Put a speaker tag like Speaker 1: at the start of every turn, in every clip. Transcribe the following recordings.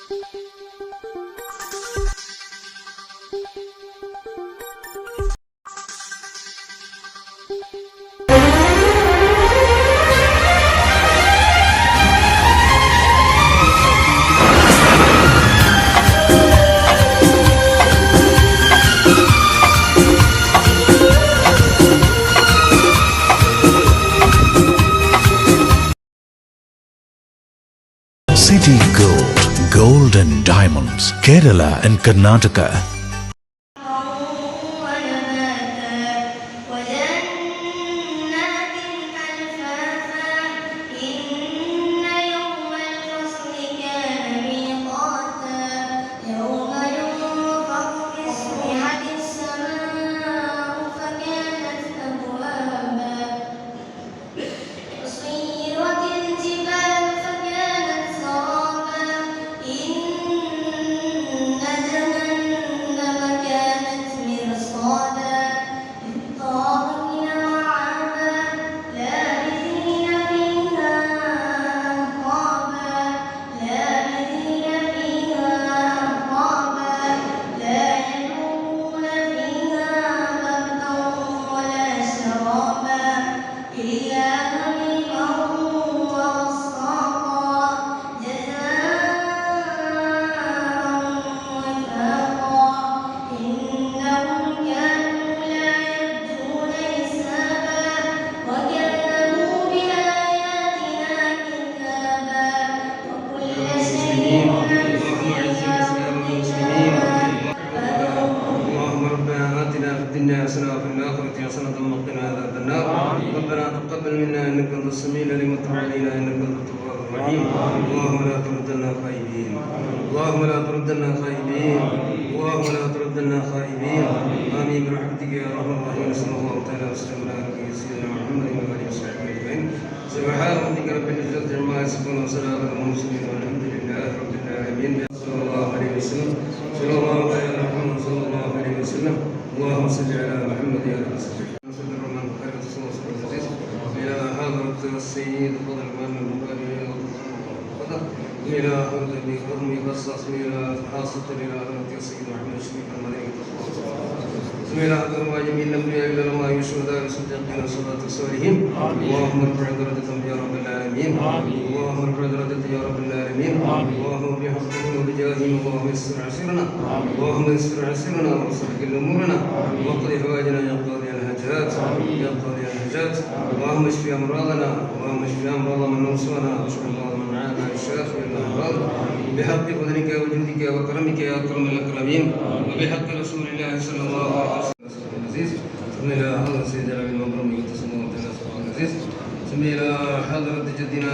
Speaker 1: City Gold, Gold and Diamonds, Kerala and Karnataka.
Speaker 2: ربنا تقبل منا انك انت السميع العليم وتب علينا انك انت التواب الرحيم. اللهم لا تردنا خائبين، اللهم لا تردنا خائبين، اللهم لا تردنا خائبين. امين برحمتك يا ارحم الراحمين. صلى الله تعالى وسلم على سيدنا محمد وعلى اله وصحبه اجمعين. سبحان ربك رب العزه عما يصفون وسلام على المرسلين والحمد لله رب العالمين. صلى الله عليه وسلم، صلى الله على محمد صلى الله عليه وسلم. اللهم صل على محمد يا رب العالمين. السيد فضل الإمام البخاري إلى أرض بفضل قصص إلى خاصة إلى أرض السيد محمد الشريف المريض إلى أرض جميع الأنبياء إلى الله والشهداء والصديقين والصلاة والصالحين. اللهم ارفع درجتهم يا رب العالمين، اللهم ارفع درجتهم يا رب العالمين. اللهم بحقهم وبجاههم اللهم يسر عسيرنا، اللهم يسر عسيرنا واصلح كل أمورنا واقض حوائجنا يا قاضي الحاجات يا قاضي الحاجات. اللهم اشف أمراضنا، اللهم اشف أمراض من نوصانا واشف أمراض من عانى الشافي الأمراض بحق فضلك وجودك وكرمك يا أكرم الأكرمين وبحق رسول الله صلى الله عليه وسلم. ثم إلى حضرة سيدنا المبروم وتصلى الله عليه وسلم. ثم إلى حضرة جدنا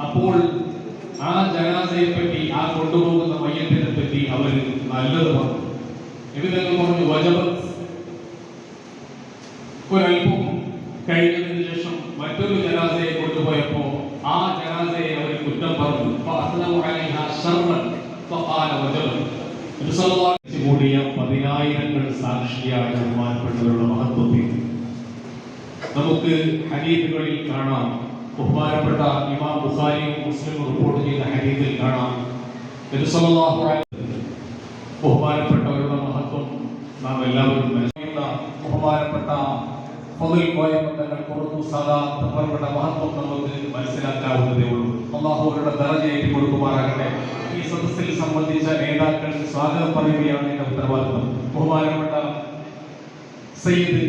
Speaker 2: അപ്പോൾ ആ ജനാസയെ പറ്റി, ആ കൊണ്ടുപോകുന്ന മയ്യത്തിനെ പറ്റി അവർ നല്ലത് പറഞ്ഞു. എന്നിട്ട് പറഞ്ഞു വജബത്ത്, ഒരല്പം
Speaker 3: കഴിഞ്ഞതിന് ശേഷം മറ്റൊരു ജനാസയെ കൊണ്ടുപോയപ്പോ ആ ജനാസയെ അവർ കുറ്റം പറഞ്ഞു. കൂടിയ 10,000 സാക്ഷിയായ ബഹുമാനപ്പെട്ടവരുടെ മഹത്വത്തിൽ നമുക്ക് ഹദീസുകളിൽ കാണാം. ബഹുമാനപ്പെട്ട ഇമാം ബുഖാരിയും മുസ്ലിമും റിപ്പോർട്ട് ചെയ്ത ഹദീസിൽ കാണാം, ബഹുമാനപ്പെട്ടവരുടെ മഹത്വം നാം എല്ലാവരും മനസ്സിലാക്കുന്ന ബഹുമാനപ്പെട്ട തങ്ങളുടെ മഹത്വം നമുക്ക് മനസ്സിലാക്കാവുന്നതേ ഉള്ളൂ. അല്ലാഹു അവരുടെ ദറജ കൊടുക്കുമാറാകട്ടെ. ഈ സദസ്സിൽ സംബന്ധിച്ച നേതാക്കൾക്ക് സ്വാഗതം പറയുകയാണ് എന്റെ ഉത്തരവാദിത്വം. ബഹുമാനപ്പെട്ട സയ്യിദ്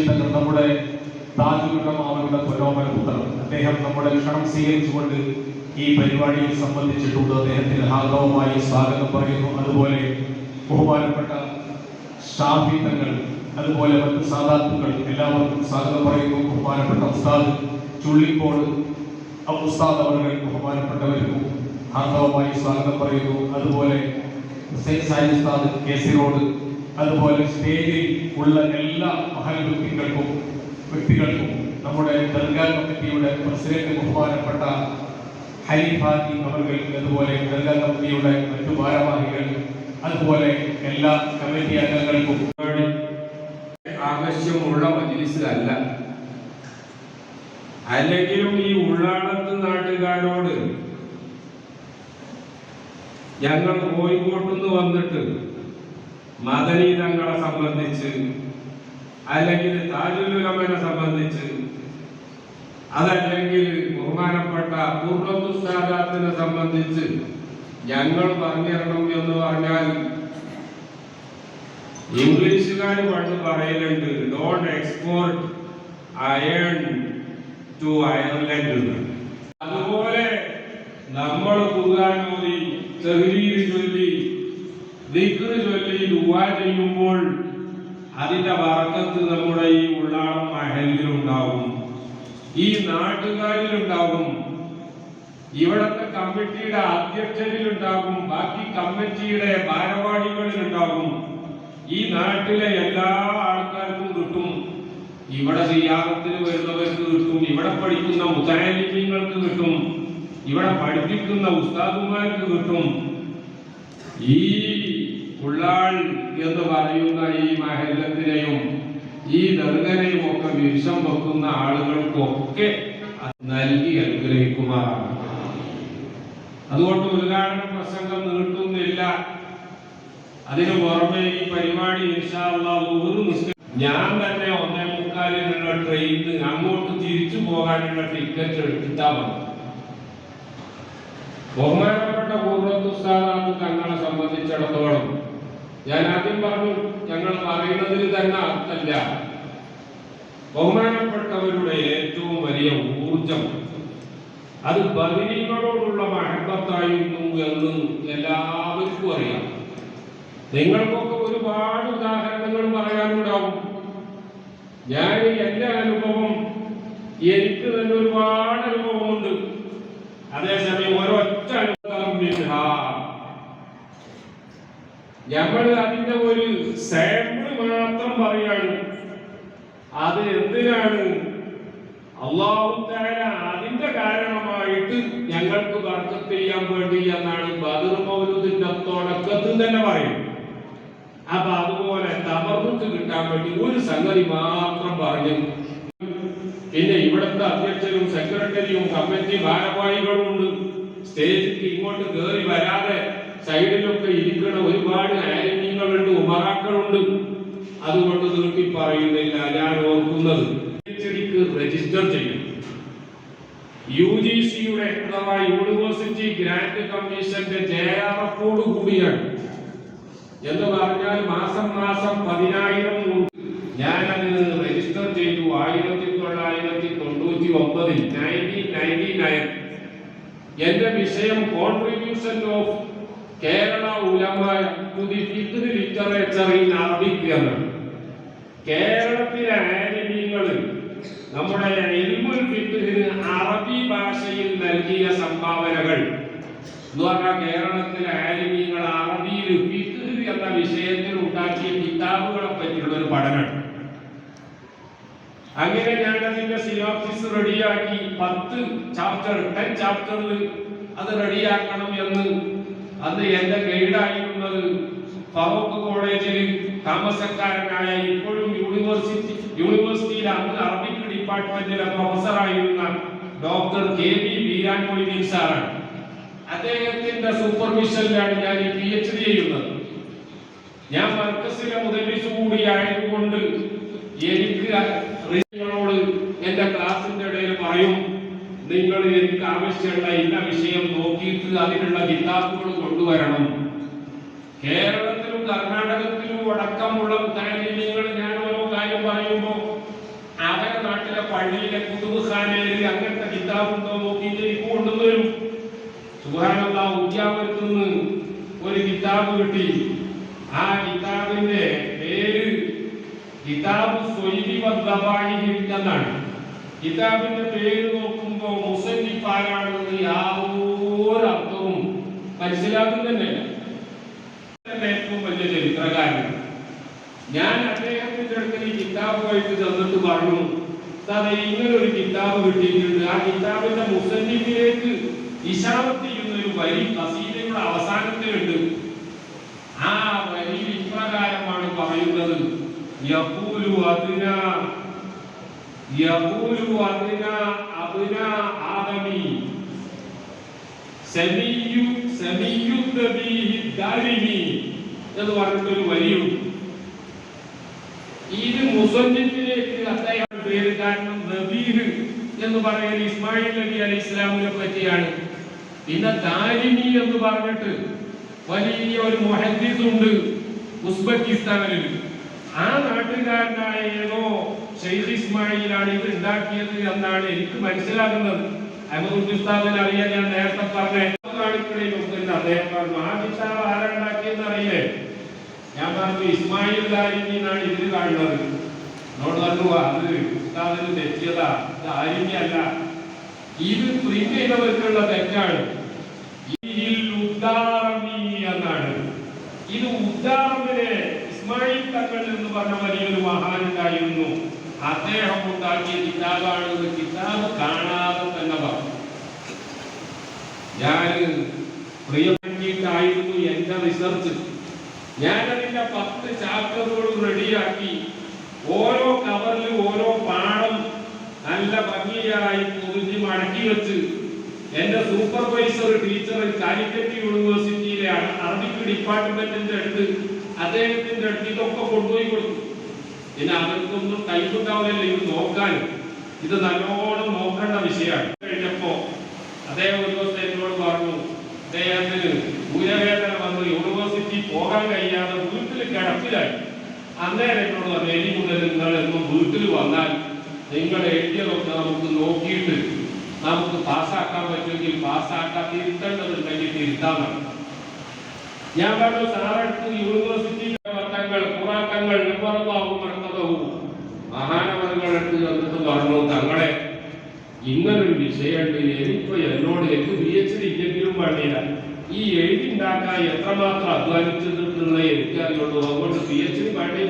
Speaker 3: തങ്ങൾ നമ്മുടെ താജുലുലമാ പുരോഗമന പുത്രൻ, അദ്ദേഹം നമ്മുടെ ക്ഷണം സ്വീകരിച്ചുകൊണ്ട് ഈ പരിപാടിയിൽ സംബന്ധിച്ചിട്ടുണ്ട്. അദ്ദേഹത്തിന് ഹാർദവമായി സ്വാഗതം പറയുന്നു. അതുപോലെ ബഹുമാനപ്പെട്ട ഷാഫി തങ്ങൾ, അതുപോലെ മറ്റ് സാദാത്തുക്കൾ എല്ലാവർക്കും സ്വാഗതം പറയുന്നു. ബഹുമാനപ്പെട്ട ഉസ്താദ് ചുള്ളിക്കോട് ഉസ്താദ് അവർ ബഹുമാനപ്പെട്ടവർക്കും ഹാർദവമായി സ്വാഗതം പറയുന്നു. അതുപോലെ ഹുസൈൻ സായി ഉസ്താദ് കേസി റോഡ്, അതുപോലെ സ്റ്റേജിൽ ഉള്ള എല്ലാ മഹൽ വ്യക്തികൾക്കും നമ്മുടെ ദർഗാ കമ്മിറ്റിയുടെ പ്രസിഡന്റ് ബഹുമാനപ്പെട്ട ഹരീഫാജി അവർക്ക്, അതുപോലെ ദർഗാ കമ്മിറ്റിയുടെ മറ്റു ഭാരവാഹികൾ, അതുപോലെ എല്ലാ കമ്മിറ്റി അംഗങ്ങൾക്കും
Speaker 4: ആവശ്യമുള്ള മജ്‌ലിസ് അല്ല. അല്ലെങ്കിലും ഈ ഉള്ളാടത്ത് നാട്ടുകാരോട് ഞങ്ങൾ കോഴിക്കോട്ടുനിന്ന് വന്നിട്ട് മദനി തങ്ങളെ സംബന്ധിച്ച് അല്ലെങ്കിൽ താജുലുലമനെ സംബന്ധിച്ച് അതല്ലെങ്കിൽ ബഹുമാനപ്പെട്ട പൂർണ്ണത്തുസ്താദാത്തിനെ സംബന്ധിച്ച് ഞങ്ങൾ പറഞ്ഞിരണം എന്ന് പറഞ്ഞാൽ ഇംഗ്ലീഷുകാർ പണ്ട് പറയലുണ്ട്, don't export iron to Ireland. അതുപോലെ നമ്മൾ ഖുർആൻ ഓതി തഹ്ലീൽ ചൊല്ലി ദിക്ർ ചൊല്ലി ദുആ ചെയ്യുമ്പോൾ അതിന്റെ ബറക്കത്ത് നമ്മുടെ ഈ ഉള്ളാളം മഹലിലുണ്ടാവും, ഈ നാട്ടുകാരിലുണ്ടാവും, ഇവിടത്തെ കമ്മിറ്റിയുടെ അധ്യക്ഷരിലുണ്ടാകും, ബാക്കി കമ്മിറ്റിയുടെ ഭാരവാഹികളിലുണ്ടാകും, ഈ നാട്ടിലെ എല്ലാ ആൾക്കാർക്കും കിട്ടും, ഇവിടെ സിയാറത്തിന് വരുന്നവർക്ക് കിട്ടും, ഇവിടെ പഠിക്കുന്ന മുതഅല്ലിമീങ്ങൾക്ക് കിട്ടും, ഇവിടെ പഠിപ്പിക്കുന്ന ഉസ്താദുമാർക്ക് കിട്ടും. ഈ ഉള്ളാൾ എന്ന് പറയുന്ന ഈ മഹല്ലത്തിനെയും ഈ ദർഗനെയും ഒക്കെ വിഷം വെക്കുന്ന ആളുകൾക്കൊക്കെ നൽകി അനുഗ്രഹിക്കുമാറാണ്. അതുകൊണ്ട് ഉദ്ഘാടന പ്രസംഗം നീട്ടുന്നില്ല. അതിനു പുറമെ ഈ പരിപാടി ഇൻഷാ അല്ലാഹ് ഞാൻ തന്നെ 1:45 ട്രെയിനിന് അങ്ങോട്ട് തിരിച്ചു പോകാനുള്ള ടിക്കറ്റ് എടുത്താൽ മതി. ബഹുമാനപ്പെട്ട പൂർവ്വത്തുസ്താദ് തങ്ങളെ സംബന്ധിച്ചിടത്തോളം ഞാൻ ആദ്യം പറഞ്ഞു, ഞങ്ങൾ പറയുന്നതിൽ തന്നെ അർത്ഥമില്ല. ബഹുമാനപ്പെട്ടവരുടെ ഏറ്റവും വലിയ ഊർജം അത് ബദരീകളോടുള്ള മഹബത്തായിരുന്നു എന്ന് എല്ലാവർക്കും അറിയാം. നിങ്ങൾക്കൊക്കെ ഒരുപാട് ഉദാഹരണങ്ങൾ പറയാനുണ്ടാവും. ഞാൻ എന്റെ അനുഭവം, എനിക്ക് തന്നെ ഒരുപാട് അനുഭവമുണ്ട്. അതേസമയം ഒരൊറ്റ അനുഭവം നമ്മൾ അതിന്റെ ഒരു സാമ്പിൾ മാത്രം പറയാണ്. അത് എന്തിനാണ്? അല്ലാഹു തആല അതിന്റെ കാരണമായിട്ട് ഞങ്ങൾക്ക് ബർക്കത്ത് ചെയ്യാൻ വേണ്ടി എന്നാണ് ബദർ മൗലൂദിന്റെ തുടക്കത്തിൽ തന്നെ പറയുന്നത്. അപ്പൊ അതുപോലെ തബറുക്ക് കിട്ടാൻ വേണ്ടി ഒരു സംഗതി മാത്രം പറഞ്ഞു. പിന്നെ ഇവിടുത്തെ അധ്യക്ഷനും സെക്രട്ടറിയും കമ്മിറ്റി ഭാരവാഹികളും ഉണ്ട്. സ്റ്റേജിൽ ഇങ്ങോട്ട് കയറി വരാതെ സൈഡിലൊക്കെ ഇരിക്കണ ഒരുപാട് ആലിമീങ്ങളുണ്ട്, ഉമറാക്കളുണ്ട്. അതുകൊണ്ട് നീട്ടി പറയുന്നില്ല. ഞാൻ ഓർക്കുന്നത് രജിസ്റ്റർ ചെയ്യും. UGCയുടെ അഥവാ യൂണിവേഴ്സിറ്റി ഗ്രാന്റ് കമ്മീഷന്റെ JRFോട് കൂടിയാണ് എന്ന് പറഞ്ഞാൽ മാസം 10,000 ഞാനതിന് രജിസ്റ്റർ ചെയ്തു. 1999 എന്റെ വിഷയം contribution of Kerala ulama to the fiqh literature in Arabic എന്നാണ്. കേരളത്തിലെ ആലിമീങ്ങൾ നമ്മുടെ ഇൽമുൽ ഫിഖ്ഹിന് അറബി ഭാഷയിൽ നൽകിയ സംഭാവനകൾ എന്ന് പറഞ്ഞാൽ കേരളത്തിലെ ആലിമീങ്ങൾ അറബിയിൽ ഫിഖ് എന്ന വിഷയത്തിൽ ഉണ്ടാക്കിയ കിതാബുകളെ പറ്റിയുള്ള ഒരു പഠനം. അങ്ങനെ ഞാൻ അതിന്റെ സിനോപ്സിസ് റെഡിയാക്കി 10 ചാപ്റ്ററിൽ അത് റെഡിയാക്കണം എന്ന് അന്ന് എന്റെ ഗൈഡായിരുന്നത് ഫറൂഖ് കോളേജിൽ താമസക്കാരനായ ഇപ്പോഴും യൂണിവേഴ്സിറ്റിയിൽ അന്ന് അറബിക് ഡിപ്പാർട്ട്മെന്റിലെ പ്രൊഫസറായിരുന്ന ഡോക്ടർ KV വീരാൻ മൊയ്തീൻ സാറാണ്. അദ്ദേഹത്തിന്റെ സൂപ്പർവിഷനിലാണ് ഞാൻ ഈ PhD ചെയ്യുന്നത്. ഞാൻ മർക്കസിലെ മുദരിസ് കൂടി ആയതുകൊണ്ട് എനിക്ക് നിങ്ങളോട് എന്റെ ക്ലാസിന്റെ ഇടയിൽ പറയും, നിങ്ങൾ എനിക്ക് ആവശ്യമുള്ള ഇന്ന വിഷയം നോക്കിയിട്ട് അതിനുള്ള കിതാബുകൾ കൊണ്ടുവരണം. കേരളത്തിലും കർണാടകത്തിലും അടക്കമുള്ള മുത്തഅല്ലിമീങ്ങൾ ഞാൻ ഓരോ കാര്യം പറയുമ്പോൾ അവരുടെ നാട്ടിലെ പള്ളിയിലെ കുതുബ്ഖാനയിൽ അങ്ങനത്തെ കിതാബുണ്ടോ നോക്കിയിട്ട് എനിക്ക് കൊണ്ടുവരും. സുബ്ഹാനല്ലാഹ്, ഉദ്യാപുരത്തുനിന്ന് ഒരു കിതാബ് കിട്ടി. ആ കിതാബിന്റെ പേര് കിതാബ് സ്വൈബി വദ്ദബായിഹി എന്നാണ്. കിതാബിന്റെ പേര് നോക്കുമ്പോൾ മുസന്നിഫ് ആരാണെന്ന് യാതൊരു അർത്ഥവും മനസ്സിലാക്കുന്നില്ല. ഏറ്റവും വലിയ ചരിത്രകാരൻ. ഞാൻ അദ്ദേഹത്തിന്റെ അടുത്ത് ഈ കിതാബ് വായിച്ച് തന്നിട്ട് പറഞ്ഞു, സാറേ ഇങ്ങനെ ഒരു കിതാബ് കിട്ടിയിട്ടുണ്ട്. ആ കിതാബിന്റെ മുസന്നിഫിലേക്ക് ഇശാറത്ത് ചെയ്യുന്ന ഒരു വരി ഖസീദയുടെ അവസാനത്തിലുണ്ട്. ആ വരി ഇപ്രകാരമാണ് പറയുന്നത്: യഖൂലു അദ്നാ അബ്നാ ആദമി സമീയു ദബീഹി ദാരിമി എന്ന് പറഞ്ഞിട്ടൊരു വരിയുണ്ട്. ഇത് മുസന്നിഫിലേക്ക് അദ്ദേഹം പേര് കാരണം നബീഹ് എന്ന് പറയുന്നത് ഇസ്മായിൽ നബി അലൈഹി ഇസ്ലാമിനെ പറ്റിയാണ്. പിന്നെ ദാരിമി എന്ന് പറഞ്ഞിട്ട് വലിയ ഒരു മുഹദ്ദിസ് ഉണ്ട് ഉസ്ബെക്കിസ്ഥാനിൽ. ആ നാട്ടുകാരനായ ഏതോ ഷെയ്ഖ് ഇസ്മായിലാണ് ഇത് ഉണ്ടാക്കിയത് എന്നാണ് എനിക്ക് മനസ്സിലാകുന്നത്. അഹമ്മദ് ഉസ്താദിനെ അറിയാൻ ഞാൻ നേരത്തെ പറഞ്ഞ അദ്ദേഹം പറഞ്ഞു, ആ കിതാബ് ആരുണ്ടാക്കിയെന്ന് അറിയില്ലേ? ഞാൻ പറഞ്ഞു, ഇസ്മായിൽ ദാരിമി എന്നാണ് ഇതിൽ കാണുന്നത്. എന്നോട് പറഞ്ഞു, അത് ഉസ്താദിന് തെറ്റിയതാ, ഇത് ദാരിമി അല്ല, ഇത് പ്രിന്റ് ചെയ്തവർക്കുള്ള തെറ്റാണ്. എന്നാണ് ഇത്. ഉദ്ദാറമിനെ ഇസ്മായിൽ തങ്ങൾ എന്ന് പറഞ്ഞ വലിയൊരു മഹാനുണ്ടായിരുന്നു. അദ്ദേഹം ഉണ്ടാക്കിയ കിതാബാണ്. കിതാബ് കാണാതെ തന്നെ പറഞ്ഞു. ഞാൻ പ്രിയപ്പെട്ടിട്ടായിരുന്നു എന്റെ റിസർച്ച്. ഞാനതിന്റെ 10 ചാപ്റ്ററുകൾ റെഡിയാക്കി ഓരോ കവറിൽ ഓരോ പാഠം നല്ല ഭംഗിയായി പൊതിഞ്ഞ് മടക്കി വെച്ച് എന്റെ സൂപ്പർവൈസർ ടീച്ചർ കാലിക്കറ്റ് യൂണിവേഴ്സിറ്റിയിലെ അറബിക് ഡിപ്പാർട്ട്മെന്റിന്റെ അടുത്ത് അദ്ദേഹത്തിന്റെ അടുത്ത് ഇതൊക്കെ കൊണ്ടുപോയി കൊടുത്തു. പിന്നെ അവർക്കൊന്നും കൈകൊണ്ടാവില്ല ഇത് നോക്കാൻ. ഇത് നല്ലോണം നോക്കേണ്ട വിഷയമാണ്. കഴിഞ്ഞപ്പോ അദ്ദേഹം ഒരു ദിവസം എന്നോട് പറഞ്ഞു, അദ്ദേഹത്തിന് ഊരവേദന വന്ന് യൂണിവേഴ്സിറ്റി പോകാൻ കഴിയാതെ വീട്ടിൽ കിടപ്പിലായി. അന്നേരം എന്നോട് പറഞ്ഞു, ഇനി മുതൽ നിങ്ങൾ എന്നും വീട്ടിൽ വന്നാൽ നിങ്ങൾ എഴുതിയതൊക്കെ നമുക്ക് നോക്കിയിട്ട് നമുക്ക് പാസ്സാക്കാൻ പറ്റുമെങ്കിൽ പാസ്സാക്കാൻ, തിരുത്തേണ്ടതുണ്ടെങ്കിൽ തിരുത്താനാണ്. ഞാൻ പറഞ്ഞു, സാറടുത്ത് യൂണിവേഴ്സിറ്റിയിലെ വട്ടങ്ങൾ പുറാക്കങ്ങൾ മഹാനവറുകളടുത്ത് എന്നിട്ട് പറഞ്ഞു, തങ്ങളെ ഇങ്ങനൊരു വിഷയമുണ്ട്, എനിക്കിപ്പോ എന്നോട് എനിക്ക് PhD ഇല്ലെങ്കിലും വേണ്ടിയില്ല, ഈ എഴുതിണ്ടാക്കാൻ എത്രമാത്രം അധ്വാനിച്ചിട്ടുള്ളത് എനിക്കറിയുള്ളൂ, അതുകൊണ്ട് PhD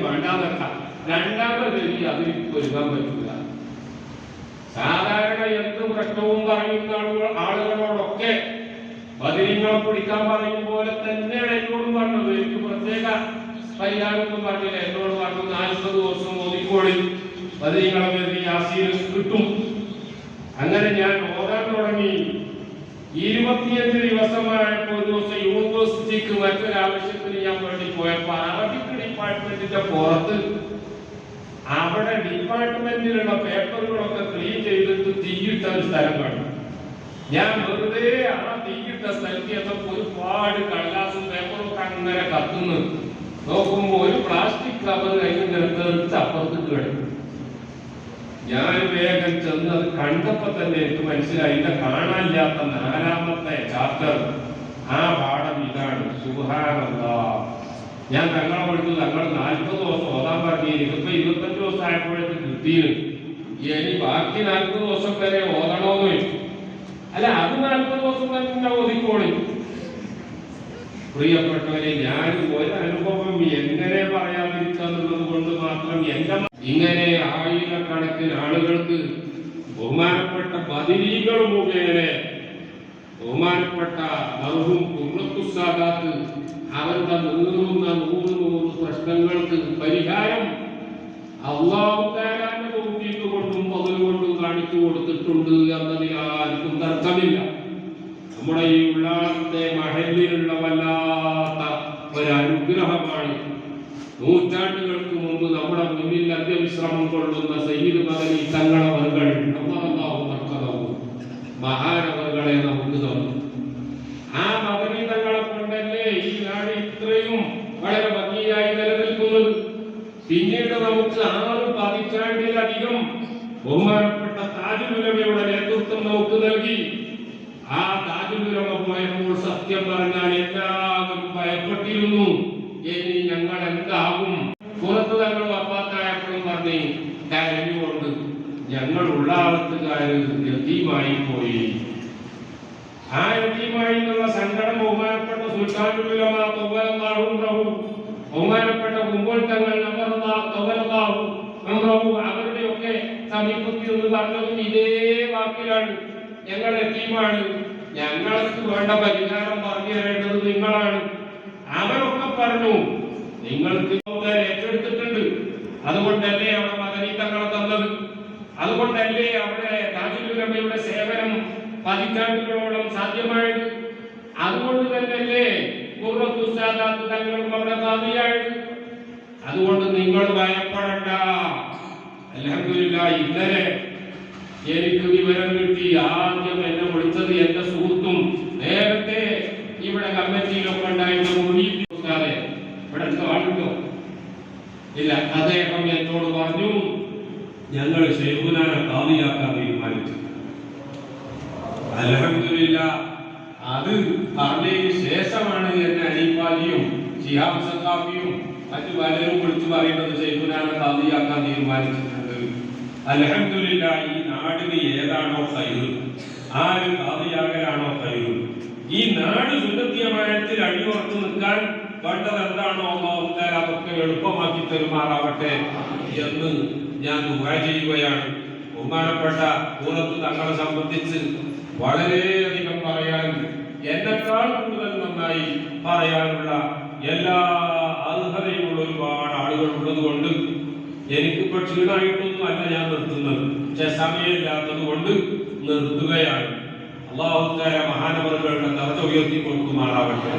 Speaker 4: വേണ്ടാന്നൊക്കെ രണ്ടാമത് എനിക്ക് അതിൽ ഒരുങ്ങാൻ പറ്റില്ല. സാധാരണ എന്ത് പ്രശ്നവും പറയുന്ന ആളുകളോടൊക്കെ ബദിരിങ്ങളെ പിടിക്കാൻ പറയും പോലെ തന്നെയാണ് എന്നോടും പറഞ്ഞത്. എനിക്ക് പ്രത്യേക പരിഹാരമൊന്നും പറഞ്ഞില്ല. എന്നോട് പറഞ്ഞു, 40 ദിവസം ഓതിക്കോളി, ബദിരിങ്ങളെ വേണ്ടി യാസീൻ കിട്ടും. അങ്ങനെ ഞാൻ ഓതാൻ തുടങ്ങി. 25 ദിവസമായപ്പോൾ ഒരു ദിവസം യൂണിവേഴ്സിറ്റിക്ക് മറ്റൊരാവശ്യത്തിന് ഞാൻ വേണ്ടി പോയപ്പോ അറബിക് ഡിപ്പാർട്ട്മെന്റിന്റെ പുറത്ത് അവിടെ ഡിപ്പാർട്ട്മെന്റിലുള്ള പേപ്പറുകളൊക്കെ ക്ലീൻ ചെയ്തിട്ട് തീയിട്ട ഒരു സ്ഥലം കണ്ടു. ഞാൻ വെറുതെ ആ തീയിട്ട സ്ഥലത്ത് എത്തപ്പോൾ ഒരുപാട് കടലാസും പേപ്പറും ഒക്കെ അങ്ങനെ കത്തുന്നു. നോക്കുമ്പോ ഒരു പ്ലാസ്റ്റിക് കവർ അതിങ്ങനെ തെറിച്ച് അപ്പുറത്ത് കിടക്കും. ഞാൻ വേഗം ചെന്ന് അത് കണ്ടപ്പോ തന്നെ എനിക്ക് മനസ്സിലായി, ഇത് കാണാനില്ലാത്ത 4ാമത്തെ ചാപ്റ്റർ ആ പാഠം ഇതാണ്. സുബ്ഹാനല്ലാഹ്. ഞാൻ തങ്ങളെ വിളിച്ചു, തങ്ങൾ 40 ദിവസം ഓതാൻ പറഞ്ഞു. ഇതിപ്പോ 25 ദിവസം ആയപ്പോഴേക്ക് കിട്ടിയത്. ഇനി ബാക്കി 40 ദിവസം വരെ ഓതണോന്ന് ചോദിച്ചു. അല്ല, അത് 40 ദിവസം തന്നെ ഓതിക്കോളി. പ്രിയപ്പെട്ടവരെ, ഞാൻ ഒരു അനുഭവം എങ്ങനെ പറയാതിരിക്കാന്നുള്ളത് കൊണ്ട് മാത്രം എന്റെ ഇങ്ങനെ ആയിരക്കണക്കിന് ആളുകൾക്ക് ബഹുമാനപ്പെട്ട ബദരീകൾ മുഖേന ബഹുമാനപ്പെട്ട മർഹൂം ഖുർറത്തുസ് സാദാത്ത് അവരുടെ നീറുന്ന 100 പ്രശ്നങ്ങൾക്ക് പരിഹാരം അല്ലാഹു തആലാന്റെ തൗഫീഖ് കൊണ്ടും ഫضل കൊണ്ടും കാണിച്ചു കൊടുത്തിട്ടുണ്ട് എന്നതിൽ ആർക്കും തർക്കമില്ല. നമ്മുടെ ഈ ഉള്ളാളത്തെ മഹല്ലിലുള്ള വല്ലാത്ത ഒരു അനുഗ്രഹമാണ്. നൂറ്റാണ്ടുകൾക്ക് മുമ്പ് നമ്മുടെ മുന്നിൽ അന്ത്യവിശ്രമം കൊള്ളുന്ന സയ്യിദ് മദനി തങ്ങളവറുകൾ മഹാനവറുകളെ നമുക്ക് തന്നു. ആ മദനി തങ്ങളെ കൊണ്ടല്ലേ ഈ നാട് ഇത്രയും വളരെ ഭംഗിയായി നിലനിൽക്കുന്നത്. പിന്നീട് നമുക്ക് 6 പതിറ്റാണ്ടിലധികം ബഹുമാനപ്പെട്ട താജുൽ ഉലമയുടെ നേതൃത്വം നമുക്ക് നൽകി. ആ താജുൽ ഉലമ പോയപ്പോൾ സത്യം പറഞ്ഞാൽ എല്ലാവരും ഭയപ്പെട്ടിരുന്നു, ഇനി ഞങ്ങൾ എന്താകും. പുറത്ത് തങ്ങൾ വഫാത്തായപ്പോഴും പറഞ്ഞ് കരഞ്ഞുകൊണ്ട് ഞങ്ങൾ ഉള്ളാളത്തുകാര് യതീമായി പോയി. ആ യതീമായി എന്നുള്ള സങ്കടം ബഹുമാനപ്പെട്ട സുൽത്താനുൽ ഉലമ തവല്ലല്ലാഹു അൻഹു, ബഹുമാനപ്പെട്ട കുമ്പോൾ തങ്ങൾ തവല്ലല്ലാഹു അൻഹു അവരുടെയൊക്കെ സമീപത്തിൽ നിന്ന് പറഞ്ഞതും ഇതേ വാക്കിലാണ്. ഞങ്ങൾ യതീമാണ്, ഞങ്ങൾക്ക് വേണ്ട പരിഹാരം പറഞ്ഞു തരേണ്ടത് നിങ്ങളാണ്. അവരൊക്കെ പറഞ്ഞു നിങ്ങൾക്ക് ഏറ്റെടുത്തിട്ടുണ്ട്, അതുകൊണ്ടല്ലേ അവിടെ മദനി തങ്ങളെ തന്നത്, അതുകൊണ്ടല്ലേ അവിടെ താജുൽ ഉലമയുടെ സേവനം പതിറ്റാണ്ടുകളോളം സാധ്യമായത്, അതുകൊണ്ട് തന്നെയല്ലേ ഖുർറത്തുസ് സാദാത്ത് തങ്ങളും അവിടെ ഖാദിയായത്. അതുകൊണ്ട് നിങ്ങൾ ഭയപ്പെടണ്ട. അൽഹംദുലില്ലാഹ് ഇന്നലെ എനിക്ക് വിവരം കിട്ടി. ആദ്യം എന്നെ വിളിച്ചത് എന്റെ സുഹൃത്തും നേരത്തെ ഇവിടെ കമ്മിറ്റിയിലൊക്കെ ഉണ്ടായിരുന്ന മുനീബ് ഇവിടെ ആളുണ്ടോ ഇല്ല, അദ്ദേഹം എന്നോട് പറഞ്ഞു ഞങ്ങൾ ശൈഖുനാനെ ഖാദിയാക്കാൻ തീരുമാനിച്ചു. അൽഹംദുലില്ലാഹ് അത് പറഞ്ഞതിന് ശേഷമാണ് എന്നെ അനീഫാലിയും ശിഹാബ് സഖാഫിയും മറ്റു പലരും വിളിച്ചു പറയുന്നത് ശൈഖുനാനെ ഖാദിയാക്കാൻ തീരുമാനിച്ചിട്ടുണ്ട്. അൽഹംദുലില്ലാഹ് ഈ നാടിന് ഏതാണോ ഖൈർ, ആര് ഖാദിയാകലാണോ ഖൈർ, ഈ നാട് സുന്നത്തിയമായത്തിൽ അടിയുറച്ചു നിൽക്കാൻ വേണ്ടത് എന്താണോ അല്ലാഹു തആല അതൊക്കെ എളുപ്പമാക്കി തരുമാറാവട്ടെ എന്ന് ഞാൻ ദുആ ചെയ്യുകയാണ്. ബഹുമാനപ്പെട്ട ഖുർറത്ത് തങ്ങളെ സംബന്ധിച്ച് വളരെയധികം പറയാൻ, എന്നെക്കാൾ കൂടുതൽ നന്നായി പറയാനുള്ള എല്ലാ അർഹതയുമുള്ള ഒരുപാട് ആളുകൾ ഉള്ളത് കൊണ്ട് എനിക്കിപ്പോൾ ക്ഷീണമായിട്ടൊന്നും അല്ല ഞാൻ നിർത്തുന്നത്, പക്ഷെ സമയമില്ലാത്തത് കൊണ്ട് നിർത്തുകയാണ്. അല്ലാഹു തആല മഹാനവറുകളുടെ ദർജ ഉയർത്തി കൊടുക്കുമാറാവട്ടെ.